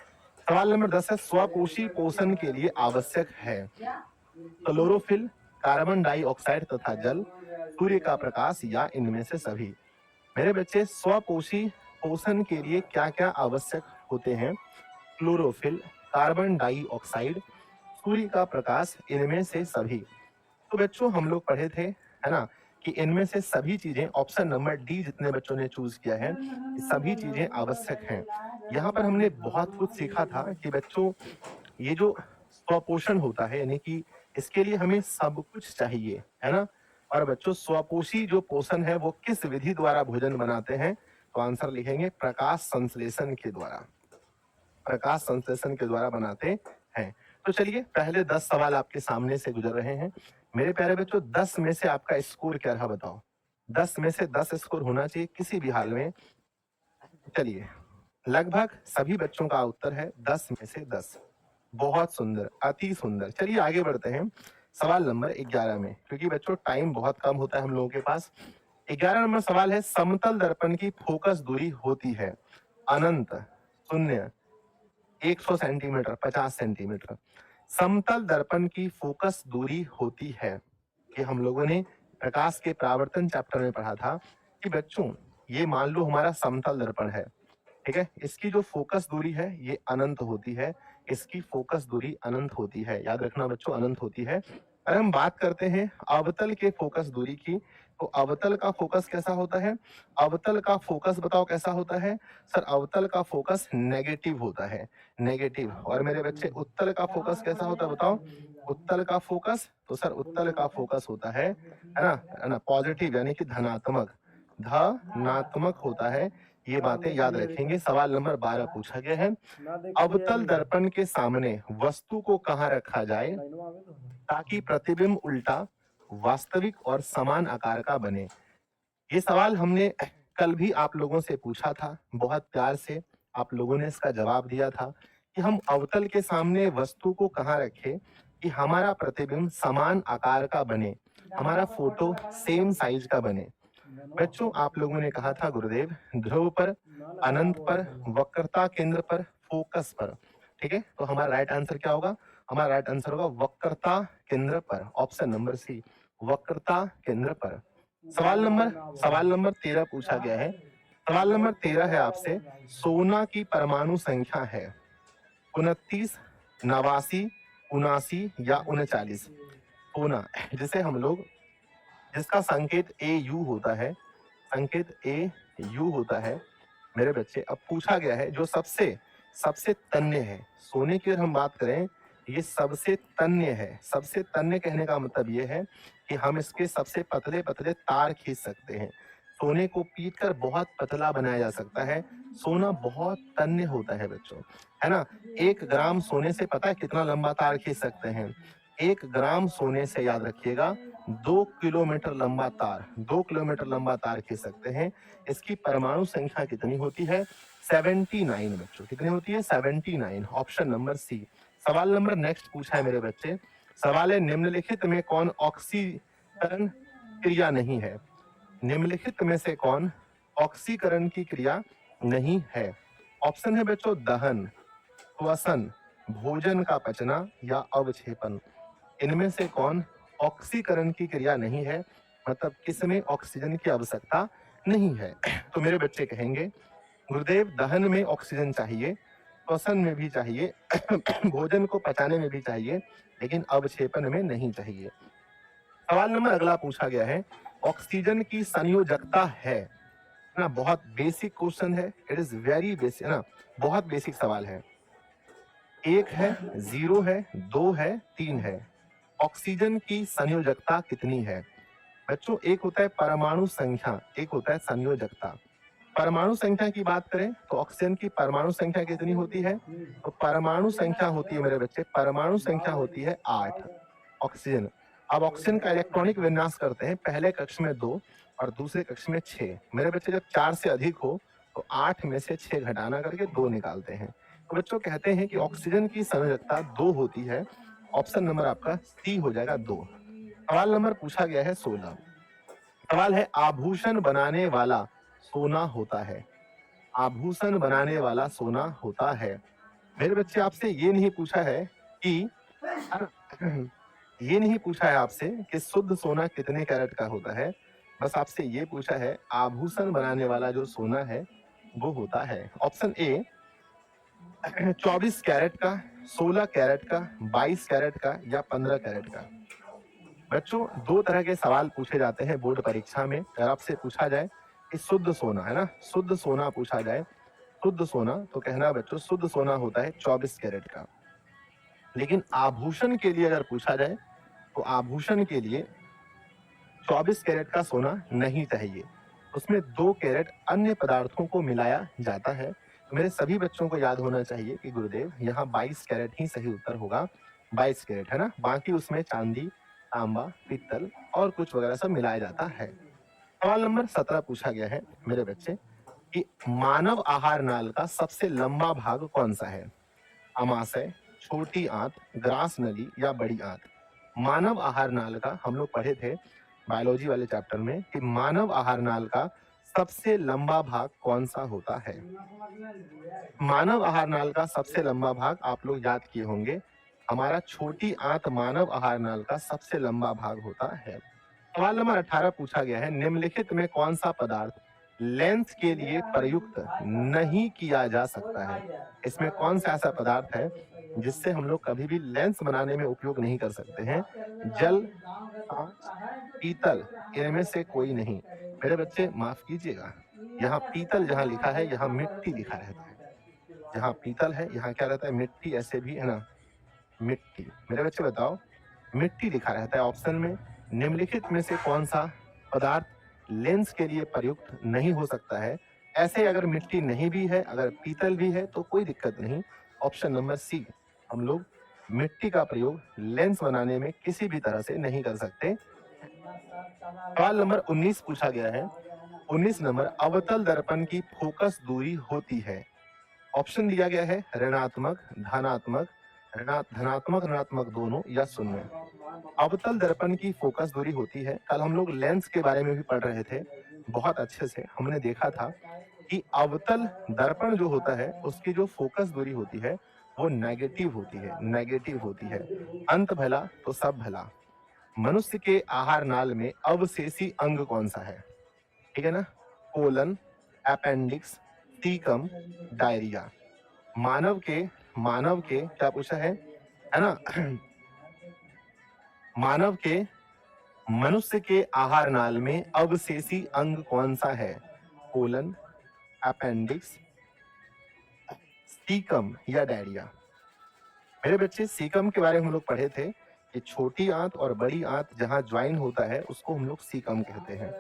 सवाल नंबर 10 है, स्वपोषी पोषण के लिए आवश्यक है क्लोरोफिल, कार्बन डाइऑक्साइड तथा जल, सूर्य का प्रकाश, या इनमें से सभी। मेरे बच्चे, स्वपोषी पोषण के लिए क्या क्या आवश्यक होते हैं? क्लोरोफिल, कार्बन डाइऑक्साइड, सूर्य का प्रकाश, इनमें से सभी। तो बच्चों, हम लोग पढ़े थे, है ना, कि इनमें से सभी चीजें, ऑप्शन नंबर डी जितने बच्चों ने चूज किया है, सभी चीजें आवश्यक हैं। यहाँ पर हमने बहुत कुछ सीखा था कि बच्चों, ये जो स्वपोषण होता है, यानी कि इसके लिए हमें सब कुछ चाहिए, है ना? और बच्चों, स्वपोषी जो पोषण है वो किस विधि द्वारा भोजन बनाते हैं? तो आंसर लिखेंगे प्रकाश संश्लेषण के द्वारा। प्रकाश संश्लेषण के द्वारा बनाते हैं। तो चलिए, पहले 10 सवाल आपके सामने से गुजर रहे हैं। मेरे प्यारे बच्चों, 10 में से आपका स्कोर क्या रहा बताओ? 10 में से 10 स्कोर होना चाहिए किसी भी हाल में। चलिए, लगभग सभी बच्चों का उत्तर है 10 में से 10। बहुत सुंदर, अति सुंदर। चलिए आगे बढ़ते हैं सवाल नंबर 11 में, क्योंकि बच्चों टाइम बहुत कम होता है हम लोगों के पास। 11 नंबर सवाल है, समतल दर्पण की फोकस दूरी होती है अनंत, शून्य, 100 सेंटीमीटर, 50 सेंटीमीटर। समतल दर्पण की फोकस दूरी होती है। ये हम लोगों ने प्रकाश के परावर्तन चैप्टर में पढ़ा था कि बच्चों, ये मान लो हमारा समतल दर्पण है, ठीक है? इसकी जो फोकस दूरी है ये अनंत होती है। इसकी फोकस दूरी अनंत होती है, याद रखना बच्चों, अनंत होती है। अगर हम बात करते हैं अवतल के फोकस दूरी की, तो अवतल का फोकस कैसा होता है? अवतल का फोकस बताओ कैसा होता है? सर, अवतल का फोकस नेगेटिव होता है, नेगेटिव। और मेरे बच्चे, उत्तल का फोकस कैसा होता है बताओ? उत्तल का फोकस, तो सर उत्तल का फोकस होता है ना, है ना, पॉजिटिव, यानी कि धनात्मक, धनात्मक होता है। ये बातें याद रखेंगे। सवाल नंबर 12 पूछा गया है, अवतल दर्पण के सामने वस्तु को कहाँ रखा जाए ताकि प्रतिबिंब उल्टा, वास्तविक और समान आकार का बने? ये सवाल हमने कल भी आप लोगों से पूछा था। बहुत प्यार से आप लोगों ने इसका जवाब दिया था कि हम अवतल के सामने वस्तु को कहाँ रखें कि हमारा प्रतिबिंब समान आकार का बने, हमारा फोटो सेम साइज का बने। बच्चों, आप लोगों ने कहा था गुरुदेव, ध्रुव पर, अनंत पर, वक्रता केंद्र पर, फोकस पर। ठीक है, तो हमारा राइट आंसर क्या होगा? हमारा राइट आंसर होगा वक्रता केंद्र पर, ऑप्शन नंबर सी, वक्रता केंद्र पर। सवाल नंबर 13 पूछा गया है। सवाल नंबर 13 है आपसे, सोना की परमाणु संख्या है 29, 89, 79 या 39। सोना, जिसे हम लोग, जिसका संकेत AU होता है, संकेत AU होता है। मेरे बच्चे, अब पूछा गया है जो सबसे सबसे तन्य है, सोने की अगर हम बात करें ये सबसे तन्य है। सबसे तन्य कहने का मतलब ये है कि हम इसके सबसे पतले पतले तार खींच सकते हैं। सोने को पीट कर बहुत पतला बनाया जा सकता है। सोना बहुत तन्य होता है बच्चों, है ना। 1 ग्राम सोने से पता है कितना लंबा तार खींच सकते हैं? 1 ग्राम सोने से, याद रखिएगा, 2 किलोमीटर लंबा तार, 2 किलोमीटर लंबा तार खींच सकते हैं। इसकी परमाणु संख्या कितनी होती है? 79 बच्चों। कितनी होती है? 79। Option number C. सवाल नंबर नेक्स्ट पूछा है मेरे बच्चे। सवाल है, निम्नलिखित में कौन ऑक्सीकरण क्रिया नहीं है? निम्नलिखित में से कौन ऑक्सीकरण की क्रिया नहीं है? ऑप्शन है बच्चों, दहन, श्वसन, भोजन का पचना या अवक्षेपन। इनमें से कौन ऑक्सीकरण की क्रिया नहीं है, मतलब किसमें ऑक्सीजन की आवश्यकता नहीं है? तो मेरे बच्चे कहेंगे, गुरुदेव दहन में ऑक्सीजन चाहिए, श्वसन में भी चाहिए, भोजन को पचाने में भी चाहिए, लेकिन अवक्षेपन में नहीं चाहिए। सवाल नंबर अगला पूछा गया है, ऑक्सीजन की संयोजकता है ना। बहुत बेसिक क्वेश्चन है, इट इज वेरी बेसिक, है ना, बहुत बेसिक सवाल है। 1 है, 0 है, 2 है, 3 है। ऑक्सीजन की संयोजकता कितनी है? बच्चों, एक होता है परमाणु संख्या, एक होता है संयोजकता। परमाणु संख्या की बात करें तो ऑक्सीजन की परमाणु संख्या कितनी होती है? तो परमाणु संख्या होती है मेरे बच्चे, परमाणु संख्या होती है 8 ऑक्सीजन। अब ऑक्सीजन का इलेक्ट्रॉनिक विन्यास करते हैं, पहले कक्ष में 2 और दूसरे कक्ष में 6। मेरे बच्चे, जब 4 से अधिक हो तो 8 में से 6 घटाना करके 2 निकालते हैं। तो बच्चों कहते हैं कि ऑक्सीजन की संयोजकता 2 होती है। ऑप्शन नंबर आपका सी हो जाएगा, 2। सवाल नंबर पूछा गया है 16। सवाल है, आभूषण बनाने वाला सोना होता है। आभूषण बनाने वाला सोना होता है। मेरे बच्चे, आपसे ये नहीं पूछा है कि ये नहीं पूछा है आपसे कि शुद्ध सोना कितने कैरेट का होता है। बस आपसे ये पूछा है आभूषण बनाने वाला जो सोना है वो होता है। ऑप्शन ए 24 कैरेट का, 16 कैरेट का, 22 कैरेट का या 15 कैरेट का। बच्चों, 2 तरह के सवाल पूछे जाते हैं बोर्ड परीक्षा में। अगर आपसे पूछा जाए कि शुद्ध सोना, है ना, शुद्ध सोना पूछा जाए, शुद्ध सोना, तो कहना बच्चों शुद्ध सोना होता है 24 कैरेट का। लेकिन आभूषण के लिए अगर पूछा जाए तो आभूषण के लिए 24 कैरेट का सोना नहीं चाहिए, उसमें 2 कैरेट अन्य पदार्थों को मिलाया जाता है। तो मेरे सभी बच्चों को याद होना चाहिए कि गुरुदेव यहाँ 22 कैरेट ही सही उत्तर होगा। 22 कैरेट, है ना, बाकी उसमें चांदी, तांबा, पित्तल और कुछ वगैरह सब मिलाया जाता है। सवाल नंबर 17 पूछा गया है मेरे बच्चे कि मानव आहार नाल का सबसे लंबा भाग कौन सा है? अमाशय, छोटी आंत, ग्रास नली या बड़ी आंत। मानव आहार नाल का हम लोग पढ़े थे बायोलॉजी वाले चैप्टर में कि मानव आहार नाल का सबसे लंबा भाग कौन सा होता है? मानव आहार नाल का सबसे लंबा भाग आप लोग याद किए होंगे, हमारा छोटी आंत मानव आहार नाल का सबसे लंबा भाग होता है। सवाल नंबर 18 पूछा गया है, निम्नलिखित में कौन सा पदार्थ लेंस के लिए प्रयुक्त नहीं किया जा सकता है? इसमें कौन सा ऐसा पदार्थ है जिससे हम लोग कभी भी लेंस बनाने में उपयोग नहीं कर सकते हैं? जल, कांच, पीतल, इनमें से कोई नहीं। मेरे बच्चे माफ कीजिएगा, यहाँ पीतल जहाँ लिखा है यहाँ मिट्टी लिखा रहता है। जहाँ पीतल है यहाँ क्या रहता है? मिट्टी, ऐसे भी, है ना, मिट्टी। मेरे बच्चे बताओ, मिट्टी लिखा रहता है ऑप्शन में। निम्नलिखित में से कौन सा पदार्थ लेंस के लिए प्रयुक्त नहीं हो सकता है? ऐसे अगर मिट्टी नहीं भी है, अगर पीतल भी है तो कोई दिक्कत नहीं। ऑप्शन नंबर सी, हम लोग मिट्टी का प्रयोग लेंस बनाने में किसी भी तरह से नहीं कर सकते। सवाल नंबर 19 पूछा गया है। 19 नंबर, अवतल दर्पण की फोकस दूरी होती है। ऑप्शन दिया गया है ऋणात्मक, धनात्मक, धनात्मक ऋणात्मक दोनों या शून्य। अवतल दर्पण की फोकस दूरी होती है, कल हम लोग लेंस के बारे में भी पढ़ रहे थे, बहुत अच्छे से हमने देखा था कि अवतल दर्पण जो होता है उसकी जो फोकस दूरी होती है वो नेगेटिव होती है, नेगेटिव होती है। अंत भला तो सब भला। मनुष्य के आहार नाल में अवशेषी अंग कौन सा है? ठीक है ना, कोलन, अपेंडिक्स, सीकम, डायरिया। मानव के क्या पूछा है ना, मानव के, मनुष्य के आहार नाल में अवशेषी अंग कौन सा है? कोलन, अपेंडिक्स, सीकम या डायरिया। मेरे बच्चे सीकम के बारे में हम लोग पढ़े थे कि छोटी आंत और बड़ी आंत जहां ज्वाइन होता है उसको हम लोग सीकम कहते हैं।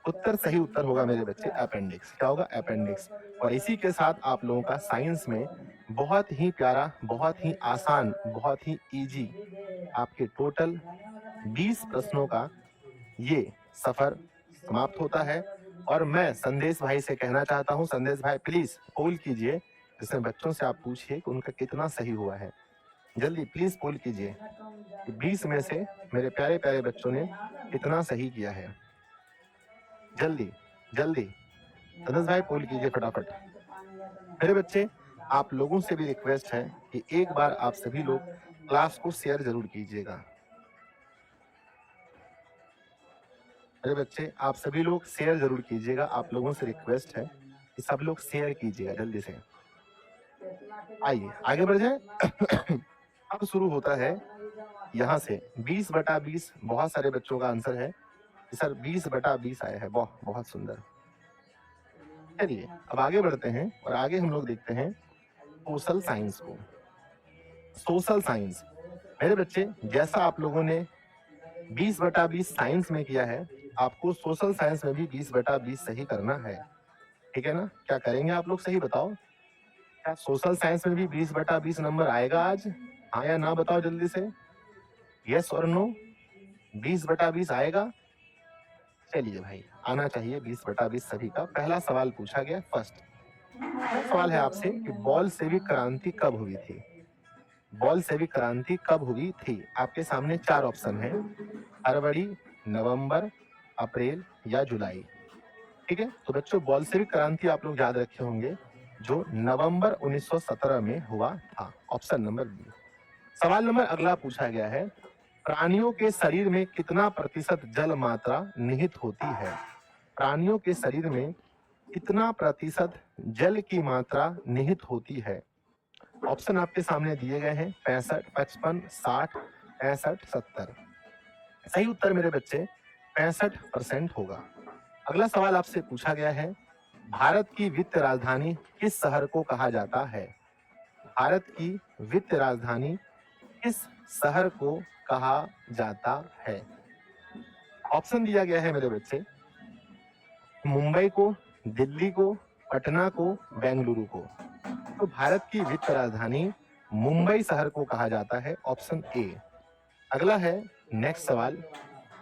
उत्तर सही उत्तर होगा मेरे बच्चे अपेंडिक्स। क्या होगा? अपेंडिक्स। और इसी के साथ आप लोगों का साइंस में बहुत ही प्यारा, बहुत ही आसान, बहुत ही इजी आपके टोटल 20 प्रश्नों का ये सफर समाप्त होता है। और मैं संदेश भाई से कहना चाहता हूं, संदेश भाई प्लीज पोल कीजिए, जिसमें बच्चों से आप पूछिए कि उनका कितना सही हुआ है। जल्दी प्लीज पोल कीजिए कि 20 में से मेरे प्यारे प्यारे बच्चों ने कितना सही किया है। जल्दी जल्दी संदेश भाई पोल कीजिए फटाफट। मेरे बच्चे आप लोगों से भी रिक्वेस्ट है कि एक बार आप सभी लोग क्लास को शेयर जरूर कीजिएगा। मेरे बच्चे आप सभी लोग शेयर जरूर कीजिएगा, आप लोगों से रिक्वेस्ट है कि सब लोग शेयर कीजिएगा जल्दी से। आइए आगे बढ़ जाए। अब शुरू होता है यहाँ से 20/20। बहुत सारे बच्चों का आंसर है कि सर 20/20 आया है। वाह बहुत सुंदर। चलिए अब आगे बढ़ते हैं और आगे हम लोग देखते हैं सोशल साइंस को। सोशल साइंस मेरे बच्चे जैसा आप लोगों ने 20/20 साइंस में किया है, आपको सोशल साइंस में भी 20/20 सही करना है। ठीक है ना? क्या करेंगे आप लोग? सही बताओ, क्या सोशल साइंस में भी 20/20 नंबर आएगा आज? हाँ या ना बताओ जल्दी से। यस और नो? 20/20 आएगा? चलिए भाई आना चाहिए 20/20 सभी का। पहला सवाल पूछा गया फर्स्ट सवाल है आपसे कि बॉल सेविक क्रांति कब हुई थी? बॉल सेविक क्रांति कब हुई थी? आपके सामने 4 ऑप्शन है, फरवरी, नवंबर, अप्रैल या जुलाई। ठीक है, तो बच्चों बॉल सेविक क्रांति आप लोग याद रखे होंगे जो नवंबर 1917 में हुआ था। Option number B. सवाल नंबर अगला पूछा गया है, प्राणियों के शरीर में कितना प्रतिशत जल मात्रा निहित होती है? प्राणियों के शरीर में कितना प्रतिशत जल की मात्रा निहित होती है? ऑप्शन आपके सामने दिए गए हैं 65, 55, 60, 65, 70। सही उत्तर मेरे बच्चे 65% होगा। अगला सवाल आपसे पूछा गया है, भारत की वित्त राजधानी किस शहर को कहा जाता है? भारत की वित्त राजधानी किस शहर को कहा जाता है? ऑप्शन दिया गया है मेरे बच्चे, मुंबई को, दिल्ली को, पटना को, बेंगलुरु को। तो भारत की वित्त राजधानी मुंबई शहर को कहा जाता है। Option A. अगला है नेक्स्ट सवाल,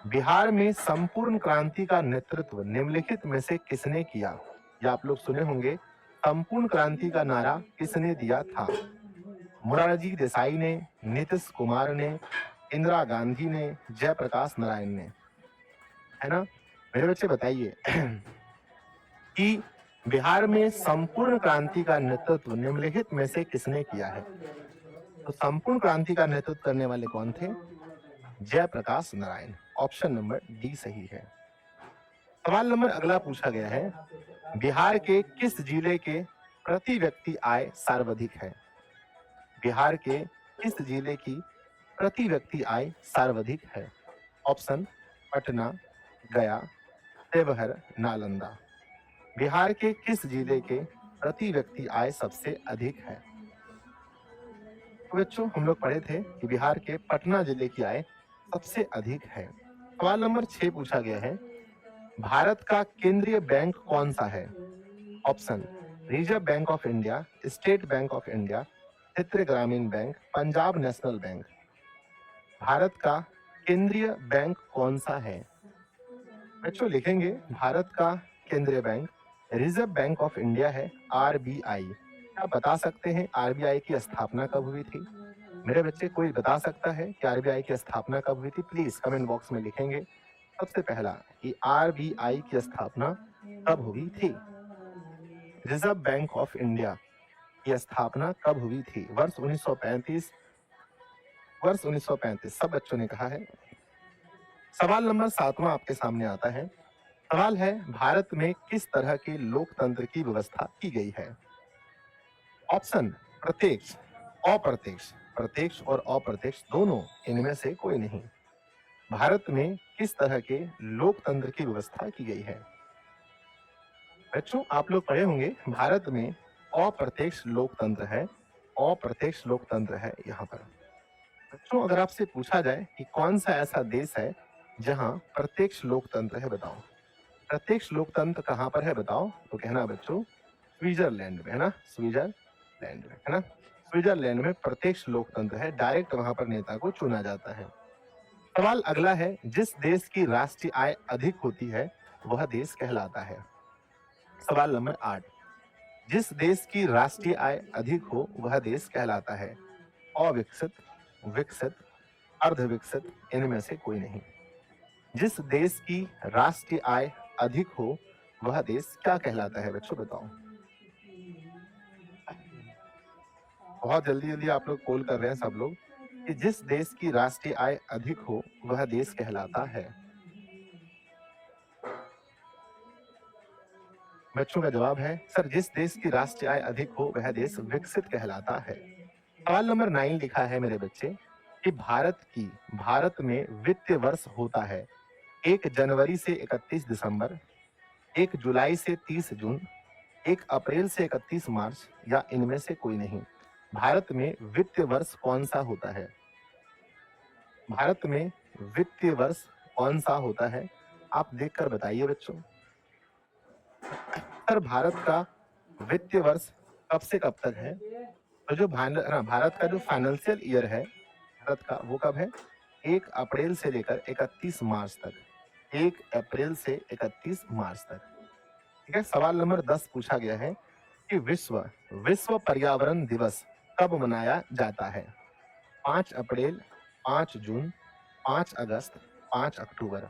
बिहार में संपूर्ण क्रांति का नेतृत्व निम्नलिखित में से किसने किया? या आप लोग सुने होंगे संपूर्ण क्रांति का नारा किसने दिया था? मोरारजी देसाई ने, नीतीश कुमार ने, इंदिरा गांधी ने, जयप्रकाश नारायण ने। है ना? मेरे बच्चे बताइए कि बिहार में संपूर्ण क्रांति का नेतृत्व निम्नलिखित में से किसने किया है? तो संपूर्ण क्रांति का नेतृत्व करने वाले कौन थे? Jayaprakash Narayan. Option number D सही है। सवाल नंबर अगला पूछा गया है, बिहार के किस जिले के प्रति व्यक्ति आय सर्वाधिक है? बिहार के किस जिले की प्रति व्यक्ति आय सर्वाधिक है? ऑप्शन पटना, गया, देवघर, नालंदा। बिहार के किस जिले के प्रति व्यक्ति आय सबसे अधिक है? तो बच्चों हम लोग पढ़े थे कि बिहार के पटना जिले की आय सबसे अधिक है। सवाल नंबर 6 पूछा गया है, भारत का केंद्रीय बैंक कौन सा है? Option reserve bank of India, state bank of India, क्षेत्रीय ग्रामीण bank, Punjab national bank. Bharat का केंद्रीय बैंक कौन सा है? बच्चों लिखेंगे भारत का केंद्रीय bank reserve bank of India है, आरबीआई। क्या बता सकते हैं आरबीआई की स्थापना कब हुई थी? मेरे बच्चे कोई बता सकता है कि आरबीआई की स्थापना कब हुई थी? प्लीज कमेंट बॉक्स में लिखेंगे। सबसे पहला कि आरबीआई की स्थापना कब हुई थी? रिजर्व बैंक ऑफ इंडिया की स्थापना कब हुई थी? वर्ष 1935। वर्ष 1935 सब बच्चों ने कहा है। सवाल नंबर 7वां आपके सामने आता है। सवाल है, भारत में किस तरह के लोकतंत्र की व्यवस्था की गई है? ऑप्शन प्रत्यक्ष, अप्रत्यक्ष, प्रत्यक्ष और अप्रत्यक्ष दोनों, इनमें से कोई नहीं। भारत में किस तरह के लोकतंत्र की व्यवस्था की गई है? बच्चों आप लोग पढ़े होंगे भारत में अप्रत्यक्ष लोकतंत्र है, अप्रत्यक्ष लोकतंत्र है यहाँ पर। बच्चों अगर आपसे पूछा जाए कि कौन सा ऐसा देश है जहां प्रत्यक्ष लोकतंत्र है, बताओ प्रत्यक्ष लोकतंत्र कहां पर है बताओ, तो कहना बच्चों स्विट्जरलैंड में, है ना, स्विट्जरलैंड में, है ना, स्विट्जरलैंड में प्रत्यक्ष लोकतंत्र है, डायरेक्ट वहां पर नेता को चुना जाता है। सवाल अगला है, जिस देश की राष्ट्रीय आय अधिक होती है वह देश कहलाता है। सवाल नंबर 8, जिस देश की राष्ट्रीय आय अधिक हो वह देश कहलाता है। अविकसित, विकसित, अर्धविकसित, इनमें से कोई नहीं। जिस देश की राष्ट्रीय आय अधिक हो वह देश क्या कहलाता है बच्चों, बताओ। बहुत जल्दी जल्दी आप लोग कॉल कर रहे हैं सब लोग कि जिस देश की राष्ट्रीय आय अधिक हो वह देश कहलाता है। बच्चों का जवाब है सर, जिस देश की राष्ट्रीय आय अधिक हो वह देश विकसित कहलाता है। सवाल नंबर 9 लिखा है मेरे बच्चे कि भारत में वित्तीय वर्ष होता है 1 जनवरी से 31 दिसंबर, 1 जुलाई से 30 जून, 1 अप्रैल से 31 मार्च, या इनमें से कोई नहीं। भारत में वित्तीय वर्ष कौन सा होता है? भारत में वित्तीय वर्ष कौन सा होता है? आप देखकर बताइए बच्चों। सर भारत का वित्तीय वर्ष कब से कब तक है? तो जो भारत का जो फाइनेंशियल ईयर है भारत का, वो कब है? 1 अप्रैल से लेकर 31 मार्च तक। 1 अप्रैल से 31 मार्च तक। ठीक है। सवाल नंबर 10 पूछा गया है कि विश्व पर्यावरण दिवस कब मनाया जाता है? 5 अप्रैल, 5 जून, 5 अगस्त, 5 अक्टूबर।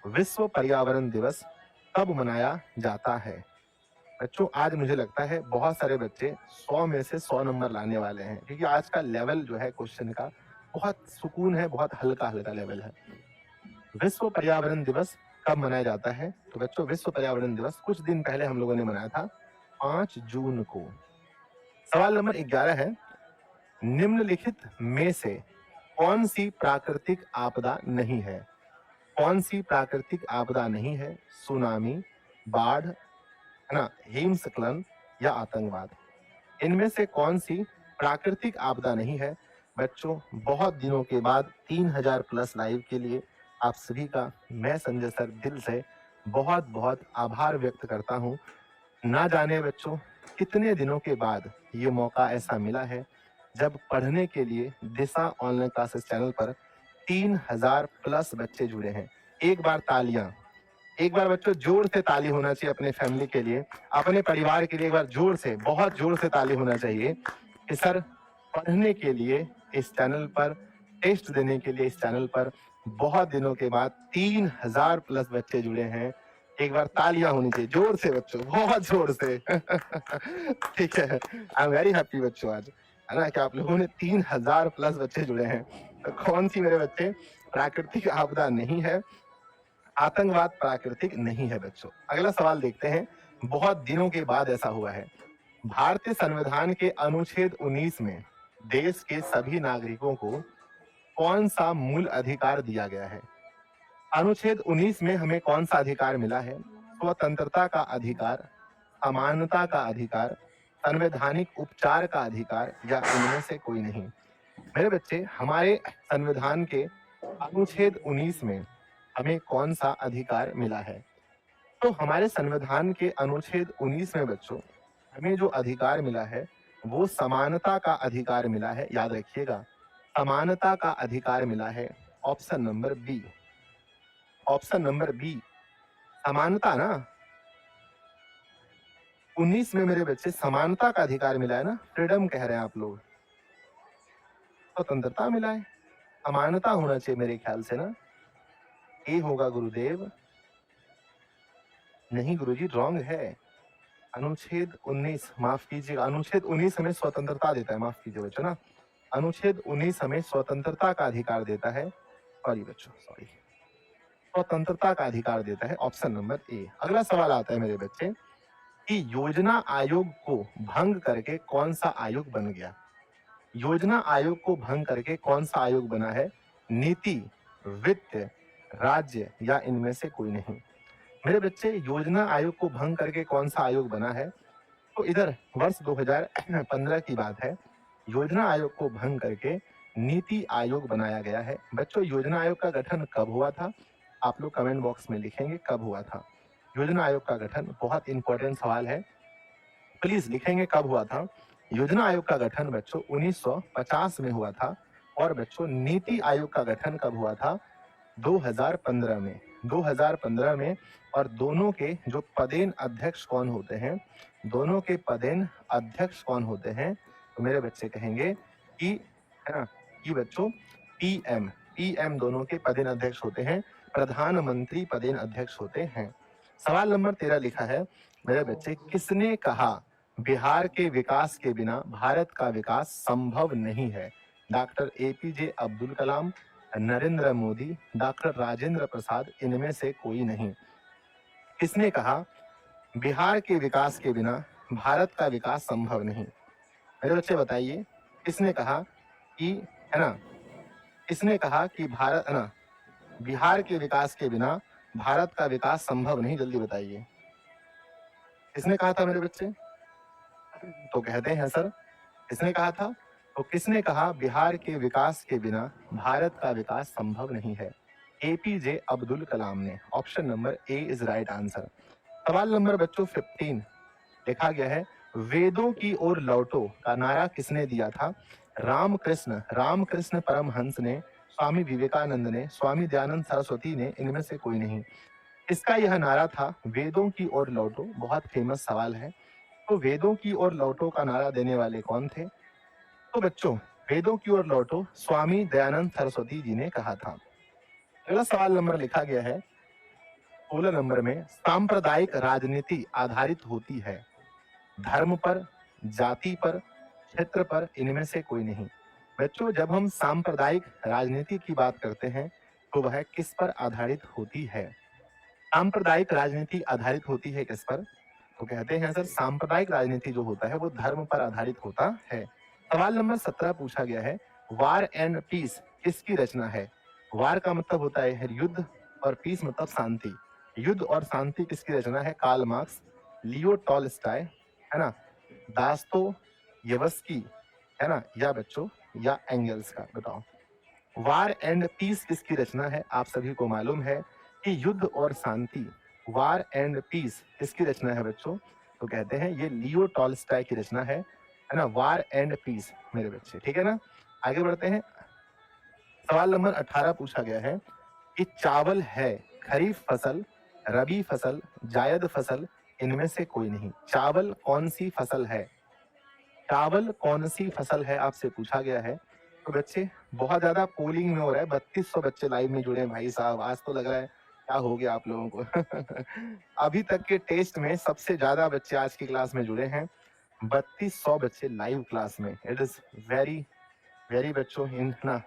विश्व पर्यावरण दिवस कब मनाया जाता है? बच्चों आज मुझे लगता है बहुत सारे बच्चे 100 में से 100 नंबर लाने वाले हैं, क्योंकि आज का लेवल जो है क्वेश्चन का बहुत सुकून है, बहुत हल्का हल्का लेवल है। विश्व पर्यावरण दिवस कब मनाया जाता है? तो बच्चों विश्व पर्यावरण दिवस कुछ दिन पहले हम लोगों ने मनाया था, 5 जून को। सवाल नंबर 11 है, निम्नलिखित में से कौन सी प्राकृतिक आपदा नहीं है? कौन सी प्राकृतिक आपदा नहीं है? सुनामी, बाढ़, है ना, हिमस्खलन या आतंकवाद। इनमें से कौन सी प्राकृतिक आपदा नहीं है? बच्चों बहुत दिनों के बाद 3000 प्लस लाइव के लिए आप सभी का मैं संजय सर दिल से बहुत बहुत आभार व्यक्त करता हूँ। ना जाने बच्चों कितने दिनों के बाद ये मौका ऐसा मिला है जब पढ़ने के लिए दिशा ऑनलाइन क्लासेस चैनल पर 3000 प्लस बच्चे जुड़े हैं। एक बार तालियां, एक बार बच्चों जोर से ताली होना चाहिए अपने फैमिली के लिए, अपने परिवार के लिए। एक बार जोर से, बहुत जोर से ताली होना चाहिए कि सर पढ़ने के लिए इस चैनल पर, टेस्ट देने के लिए इस चैनल पर बहुत दिनों के बाद 3000 प्लस बच्चे जुड़े हैं। एक बार तालियां होनी चाहिए जोर से बच्चों, बहुत जोर से। ठीक है, आई एम वेरी हैप्पी बच्चों आज, है ना, कि आप लोगों ने 3000 प्लस बच्चे जुड़े हैं। तो कौन सी मेरे बच्चे प्राकृतिक आपदा नहीं है? आतंकवाद प्राकृतिक नहीं है बच्चों। अगला सवाल देखते हैं, बहुत दिनों के बाद ऐसा हुआ है। भारतीय संविधान के अनुच्छेद 19 में देश के सभी नागरिकों को कौन सा मूल अधिकार दिया गया है? अनुच्छेद 19 में हमें कौन सा अधिकार मिला है? स्वतंत्रता का अधिकार, समानता का अधिकार, संवैधानिक उपचार का अधिकार, या इनमें से कोई नहीं। मेरे बच्चे हमारे संविधान के अनुच्छेद 19 में हमें कौन सा अधिकार मिला है? तो हमारे संविधान के अनुच्छेद 19 में बच्चों हमें जो अधिकार मिला है वो समानता का अधिकार मिला है। याद रखिएगा, समानता का अधिकार मिला है। Option number B, option number B, समानता ना। 19 में मेरे बच्चे समानता का अधिकार मिला है ना, फ्रीडम कह रहे हैं आप लोग, स्वतंत्रता मिला है, समानता होना चाहिए मेरे ख्याल से ना। ए होगा गुरुदेव। नहीं गुरुजी, रॉन्ग है। अनुच्छेद 19, माफ कीजिएगा, अनुच्छेद 19 हमें स्वतंत्रता देता है, माफ कीजिए बच्चों ना, अनुच्छेद 19 हमें स्वतंत्रता का अधिकार देता है। सॉरी बच्चों, सॉरी, स्वतंत्रता का अधिकार देता है। Option number A. अगला सवाल आता है मेरे बच्चे कि योजना आयोग को भंग करके कौन सा आयोग बन गया? योजना आयोग को भंग करके कौन सा आयोग बना है? नीति, वित्त, राज्य, या इनमें से कोई नहीं। मेरे बच्चे योजना आयोग को भंग करके कौन सा आयोग बना है? तो इधर वर्ष 2015 की बात है। योजना आयोग को भंग करके नीति आयोग बनाया गया है। बच्चों, योजना आयोग का गठन कब हुआ था? आप लोग कमेंट बॉक्स में लिखेंगे कब हुआ था। योजना आयोग का गठन बहुत इंपॉर्टेंट सवाल है, प्लीज लिखेंगे कब हुआ था। योजना आयोग का गठन बच्चों 1950 में हुआ था। और बच्चों नीति आयोग का गठन कब हुआ था? 2015 में। 2015 में। और दोनों के जो पदेन अध्यक्ष कौन होते हैं? दोनों के पदेन अध्यक्ष कौन होते हैं? तो मेरे बच्चे कहेंगे कि, है ना, कि बच्चों पीएम पीएम दोनों के पदेन अध्यक्ष होते हैं, प्रधानमंत्री पदेन अध्यक्ष होते हैं। सवाल नंबर 13 लिखा है मेरे बच्चे, किसने कहा बिहार के विकास के बिना भारत का विकास संभव नहीं है? Doctor APJ Abdul Kalam, Narendra Modi, doctor Rajendra Prasad, इनमें से कोई नहीं। किसने कहा बिहार के विकास के बिना भारत का विकास संभव नहीं? मेरे बच्चे बताइए, किसने कहा कि, है ना, किसने कहा कि भारत, है ना, बिहार के विकास के बिना भारत का विकास संभव नहीं? जल्दी बताइए, किसने कहा था मेरे बच्चे? तो कहते हैं सर, किसने कहा था? तो किसने कहा बिहार के विकास के बिना भारत का विकास संभव नहीं है? एपीजे अब्दुल कलाम ने। Option number A is right answer. सवाल नंबर बच्चों 15 लिखा गया है, वेदों की ओर लौटो का नारा किसने दिया था? रामकृष्ण परमहंस ने, स्वामी विवेकानंद ने, स्वामी दयानंद सरस्वती ने, इनमें से कोई नहीं। इसका यह नारा था वेदों की ओर लौटो। बहुत फेमस सवाल है। तो वेदों की ओर लौटो का नारा देने वाले कौन थे? तो बच्चों, वेदों की ओर लौटो स्वामी दयानंद सरस्वती जी ने कहा था। अगला सवाल नंबर लिखा गया है 16 नंबर में, सांप्रदायिक राजनीति आधारित होती है धर्म पर, जाति पर, क्षेत्र पर, इनमें से कोई नहीं। बच्चों, जब हम सांप्रदायिक राजनीति की बात करते हैं तो वह किस पर आधारित होती है? सांप्रदायिक राजनीति आधारित होती है किस पर? तो कहते हैं सर, सांप्रदायिक राजनीति जो होता है वो धर्म पर आधारित होता है। सवाल नंबर 17 पूछा गया है, वार एंड पीस किसकी रचना है? वार का मतलब होता है युद्ध और पीस मतलब शांति। युद्ध और शांति किसकी रचना है? कार्ल मार्क्स, लियो टॉलस्टॉय, है ना, दास्तोयेवस्की, है ना, या बच्चों या एंगल्स का? बताओ, वार एंड पीस किसकी रचना है? आप सभी को मालूम है कि युद्ध और शांति, वार एंड पीस किसकी रचना है बच्चों? तो कहते हैं ये लियो टॉलस्टॉय की रचना है ना, वार एंड पीस मेरे बच्चे। ठीक है ना, आगे बढ़ते हैं। सवाल नंबर 18 पूछा गया है कि चावल है खरीफ फसल, रबी फसल, जायद फसल, इनमें से कोई नहीं। चावल कौन सी फसल है? चावल कौन सी फसल है आपसे पूछा गया है। तो बच्चे, बहुत ज्यादा पोलिंग में हो रहा है, 3200 बच्चे लाइव में जुड़े हैं भाई साहब। आज तो लग रहा है क्या हो गया आप लोगों को। अभी तक के टेस्ट में सबसे ज्यादा बच्चे आज की क्लास में जुड़े हैं, 3200 बच्चे लाइव क्लास में। इट इज वेरी वेरी बच्चों इन ना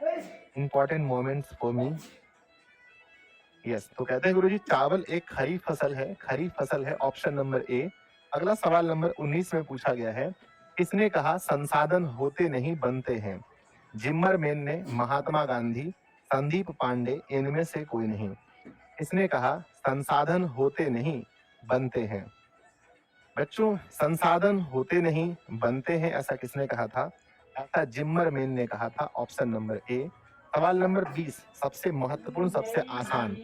important moments for me. Yes, तो कहते हैं गुरुजी चावल एक खरीफ फसल है, खरीफ फसल है, ऑप्शन नंबर ए। अगला सवाल नंबर 19 में पूछा गया है, किसने कहा संसाधन होते नहीं बनते हैं? जिम्मरमैन ने, महात्मा गांधी, संदीप पांडे, इनमें से कोई नहीं। इसने कहा संसाधन होते नहीं बनते हैं। बच्चों, संसाधन होते नहीं बनते हैं ऐसा किसने कहा था? ऐसा जिम्मरमैन ने कहा था। Option number A. सवाल नंबर 20 सबसे महत्वपूर्ण, सबसे आसान,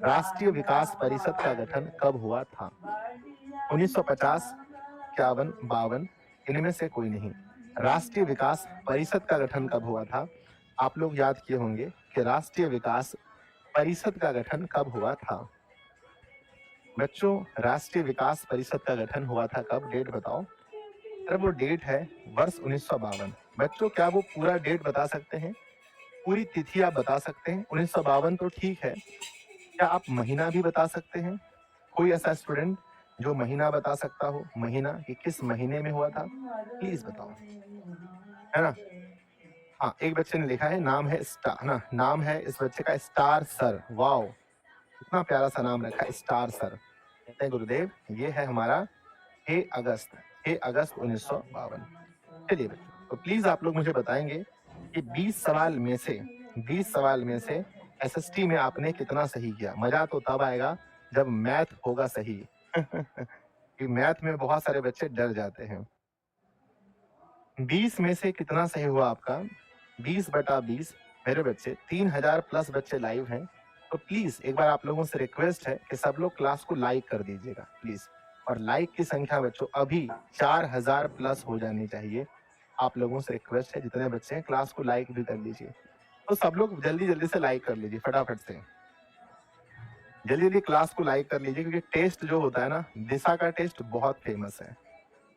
राष्ट्रीय विकास परिषद का गठन कब हुआ था? 1950, 51, 52, इनमें से कोई नहीं। राष्ट्रीय विकास परिषद का गठन कब हुआ था? आप लोग याद किए होंगे कि राष्ट्रीय विकास परिषद का गठन कब हुआ था? बच्चों, राष्ट्रीय विकास परिषद का गठन हुआ था कब? डेट बताओ। अरे वो डेट है वर्ष 1952। बच्चों, क्या वो पूरा डेट बता सकते हैं? पूरी तिथि आप बता सकते हैं? 1952 तो ठीक है, क्या आप महीना भी बता सकते हैं? कोई ऐसा स्टूडेंट जो महीना बता सकता हो, महीना कि किस महीने में हुआ था? प्लीज बताओ, है ना। हाँ, एक बच्चे ने लिखा है, नाम है स्टार ना, नाम है इस बच्चे का स्टार सर। वाओ, इतना प्यारा सा नाम रखा है स्टार सर। कहते हैं गुरुदेव ये है हमारा 6 अगस्त, 6 अगस्त 1952। चलिए बच्चों, तो प्लीज आप लोग मुझे बताएंगे कि 20 सवाल में से 20 सवाल में से एसएसटी में आपने कितना सही किया? मजा तो तब आएगा जब मैथ होगा सही। कि मैथ में बहुत सारे बच्चे डर जाते हैं। 20 में से कितना सही हुआ आपका? 20/20 मेरे बच्चे 3000 प्लस बच्चे लाइव हैं। तो प्लीज एक बार आप लोगों से रिक्वेस्ट है कि सब लोग क्लास को लाइक कर दीजिएगा प्लीज। और लाइक की संख्या बच्चों अभी 4000 प्लस हो जानी चाहिए। आप लोगों से रिक्वेस्ट है, जितने बच्चे हैं क्लास को लाइक भी कर लीजिए। तो सब लोग जल्दी जल्दी से लाइक कर लीजिए, फटाफट से जल्दी जल्दी क्लास को लाइक कर लीजिए, क्योंकि टेस्ट जो होता है ना, दिशा का टेस्ट बहुत फेमस है।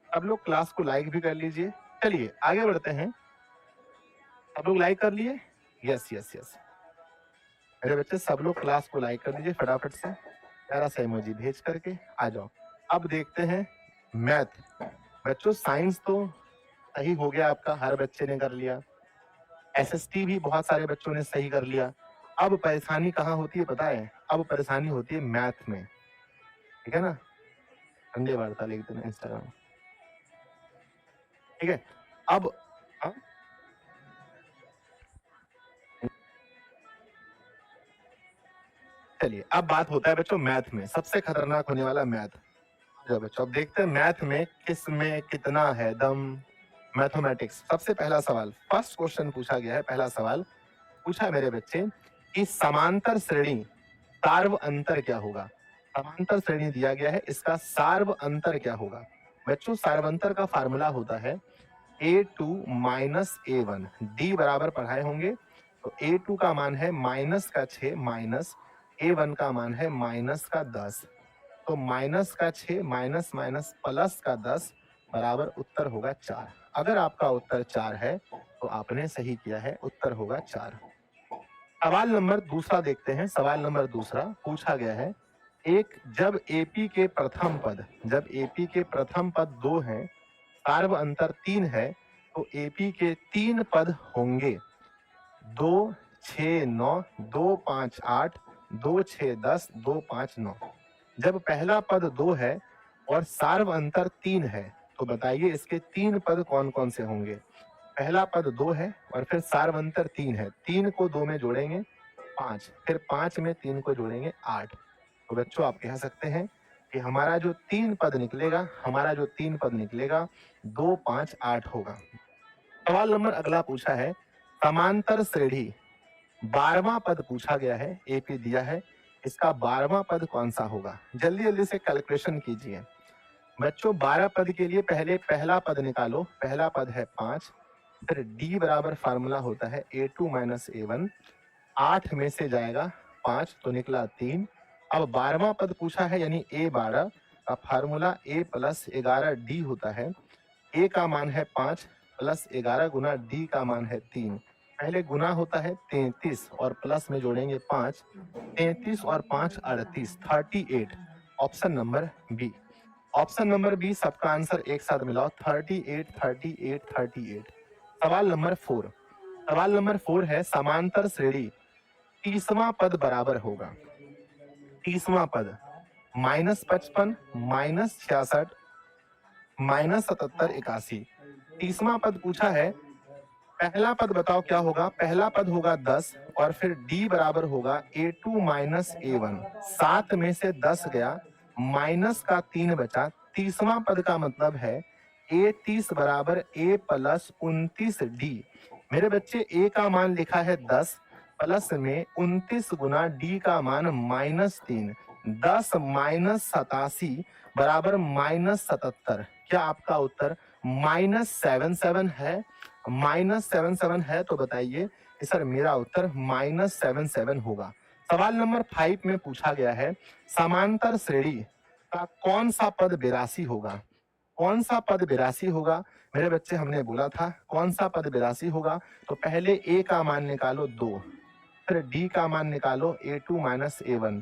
सब लोग क्लास को लाइक भी कर लीजिए। चलिए आगे बढ़ते हैं। सब लोग लाइक कर लिए? यस यस यस मेरे बच्चे, सब लोग क्लास को लाइक कर लीजिए फटाफट से, प्यारा सा इमोजी भेज करके आ जाओ। अब देखते हैं मैथ। बच्चों साइंस तो सही हो गया आपका, हर बच्चे ने कर लिया। एसएसटी भी बहुत सारे बच्चों ने सही कर लिया। अब परेशानी कहाँ होती है पता है? अब परेशानी होती है मैथ में, ठीक है ना। संडे वार्ता लिख देना इंस्टाग्राम, ठीक है। अब हाँ? चलिए अब बात होता है बच्चों मैथ में, सबसे खतरनाक होने वाला मैथ। जो बच्चों अब देखते हैं मैथ में किस में कितना है दम। मैथमेटिक्स, सबसे पहला सवाल, फर्स्ट क्वेश्चन पूछा गया है। पहला सवाल पूछा है मेरे बच्चे कि समांतर श्रेणी सार्व अंतर क्या होगा। समांतर श्रेणी दिया गया है, इसका सार्व अंतर क्या होगा। बच्चों सार्वंतर का फार्मूला होता है a2 माइनस a1। डी बराबर पढ़ाए होंगे। तो a2 का मान है -6 माइनस a1 का मान है -10। तो -6 माइनस माइनस +10 बराबर उत्तर होगा 4। अगर आपका उत्तर 4 है तो आपने सही किया है, उत्तर होगा 4। सवाल नंबर दूसरा देखते हैं। सवाल नंबर दूसरा पूछा गया है जब एपी के प्रथम पद, जब एपी के प्रथम पद 2 हैं, सार्व अंतर 3 है, तो एपी के 3 पद होंगे 2 6 9 2 5 8 2 6 10 2 5 9। जब पहला पद 2 है और सार्व अंतर 3 है, तो बताइए इसके 3 पद कौन कौन से होंगे। पहला पद 2 है और फिर सार्वंतर 3 है, 3 को 2 में जोड़ेंगे 5, फिर 5 में 3 को जोड़ेंगे 8। तो बच्चों आप कह सकते हैं कि हमारा जो 3 पद निकलेगा, हमारा जो 3 पद निकलेगा 2 5 8 होगा। सवाल नंबर अगला पूछा है समांतर श्रेणी 12वां पद पूछा गया है, एपी दिया है, इसका 12वां पद कौन सा होगा। जल्दी जल्दी से कैलकुलेशन कीजिए बच्चों। 12 पद के लिए पहले पहला पद निकालो, पहला पद है 5, फिर d बराबर फार्मूला होता है a2 माइनस a1। 8 में से जाएगा 5 तो निकला 3। अब 12वां पद पूछा है यानी a12 का फार्मूला a प्लस 11d होता है। a का मान है 5 प्लस 11 गुना d का मान है 3। पहले गुना होता है 33 और प्लस में जोड़ेंगे 5। 33 और 5 38, 38। Option number B. Option number B, सबका आंसर एक साथ मिलाओ 38 38 38। सवाल नंबर 4। सवाल नंबर 4 है समांतर श्रेणी 30वां पद बराबर होगा। 30वां पद -55 -66 -77 81। 30वां पद पूछा है, पहला पद बताओ क्या होगा। पहला पद होगा 10 और फिर d बराबर होगा a2 माइनस a1। 7 में से 10 गया, माइनस का 3 बचा। 30वां पद का मतलब है a30 बराबर a प्लस 29d। मेरे बच्चे a का मान लिखा है 10 प्लस में 29 गुना d का मान -3। 10 माइनस 87 बराबर -77। क्या आपका उत्तर -77 है? -77 है तो बताइए कि सर मेरा उत्तर -77 होगा। सवाल नंबर 5 में पूछा गया है समांतर श्रेणी का कौन सा पद 82 होगा। कौन सा पद 82 होगा मेरे बच्चे, हमने बोला था कौन सा पद 82 होगा। तो पहले a का मान निकालो 2, फिर d का मान निकालो a2 माइनस a1।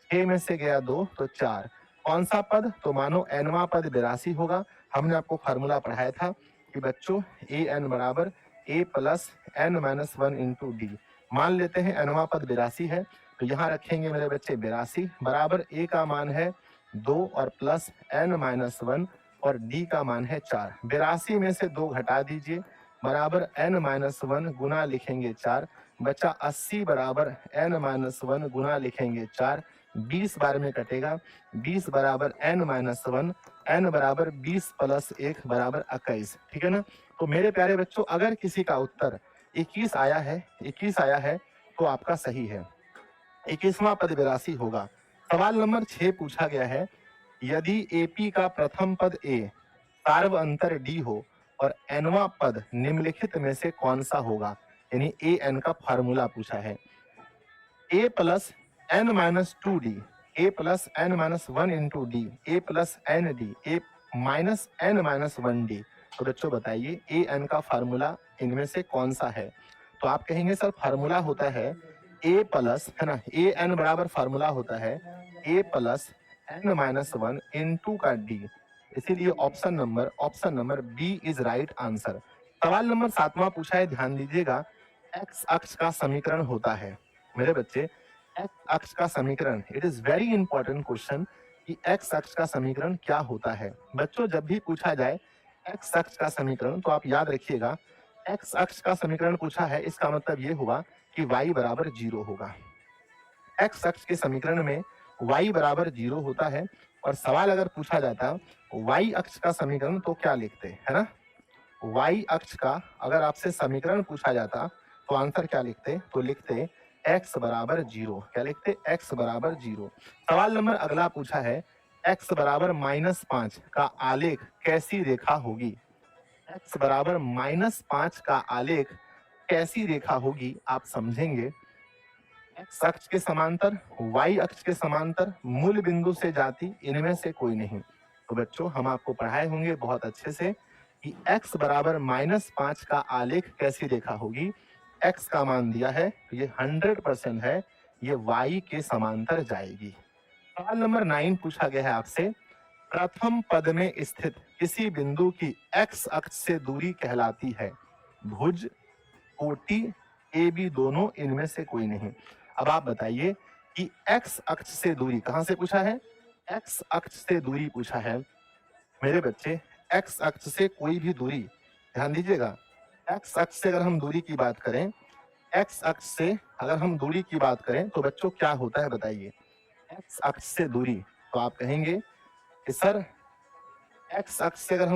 6 में से गया 2 तो 4। कौन सा पद? तो मानो nवां पद 82 होगा। हमने आपको फार्मूला पढ़ाया था कि बच्चों ए एन बराबर A plus N minus 1 into D. मान लेते हैं nवां पद 82 है, तो यहाँ रखेंगे मेरे बच्चे 82 बराबर a का मान है 2 और प्लस n माइनस 1 और d का मान है 4। 82 में से 2 घटा दीजिए बराबर n माइनस 1 गुना लिखेंगे 4। बचा 80 बराबर n माइनस 1 गुना लिखेंगे 4। 20 बार में कटेगा, 20 बराबर n माइनस 1, n बराबर 20 प्लस 1 बराबर 21, ठीक है ना। तो मेरे प्यारे बच्चों, अगर किसी का उत्तर 21 आया है, 21 आया है तो आपका सही है। 21वां पद 82 होगा। सवाल नंबर 6 पूछा गया है, यदि एपी का प्रथम पद ए सार्व अंतर डी हो और एनवा पद निम्नलिखित में से कौन सा होगा, यानी ए एन का फार्मूला पूछा है। A plus N minus 2d, A plus N minus 1 into D, A plus N D, A minus N minus 1d। तो बच्चों बताइए ए एन का फार्मूला इनमें से कौन सा है। तो आप कहेंगे सर फार्मूला होता है ए प्लस, है ना, ए एन बराबर फार्मूला होता है A plus N minus 1 into का डी। इसीलिए option number B is right answer. सवाल नंबर 7वां पूछा है, ध्यान दीजिएगा, एक्स अक्ष का समीकरण होता है। मेरे बच्चे, एक्स अक्ष का समीकरण, it is very important question कि एक्स अक्ष का समीकरण क्या होता है। बच्चों जब भी पूछा जाए एक्स अक्ष का समीकरण तो आप याद रखिएगा, एक्स अक्ष का समीकरण पूछा है इसका मतलब ये हुआ कि y बराबर 0 होगा। एक्स अक्ष के समीकरण में y बराबर 0 होता है। और सवाल अगर पूछा जाता y अक्ष का समीकरण तो क्या लिखते, है ना। y अक्ष का अगर आपसे समीकरण पूछा जाता तो आंसर क्या लिखते, तो लिखते x बराबर 0। क्या लिखते, x बराबर 0। सवाल नंबर अगला पूछा है, x बराबर -5 का आलेख कैसी रेखा होगी। x बराबर -5 का आलेख कैसी रेखा होगी, आप समझेंगे। x अक्ष के समांतर, y अक्ष के समांतर, मूल बिंदु से जाती, इनमें से कोई नहीं। तो बच्चों हम आपको पढ़ाए होंगे बहुत अच्छे से कि x बराबर -5 का आलेख कैसी रेखा होगी। x का मान दिया है तो ये 100% है, ये y के समांतर जाएगी। सवाल नंबर 9 पूछा गया है आपसे, प्रथम पद में स्थित किसी बिंदु की x अक्ष से दूरी कहलाती है भुज, कोटि, ए बी दोनों, इनमें से कोई नहीं। अब आप बताइए कि x अक्ष से दूरी कहां से पूछा है, x अक्ष से दूरी पूछा है। मेरे बच्चे x अक्ष से कोई भी दूरी, ध्यान दीजिएगा, x अक्ष से अगर हम दूरी की बात करें, x अक्ष से अगर हम दूरी की बात करें तो बच्चों क्या होता है बताइए। x अक्ष से दूरी, तो आप कहेंगे कि सर x अक्ष से अगर हम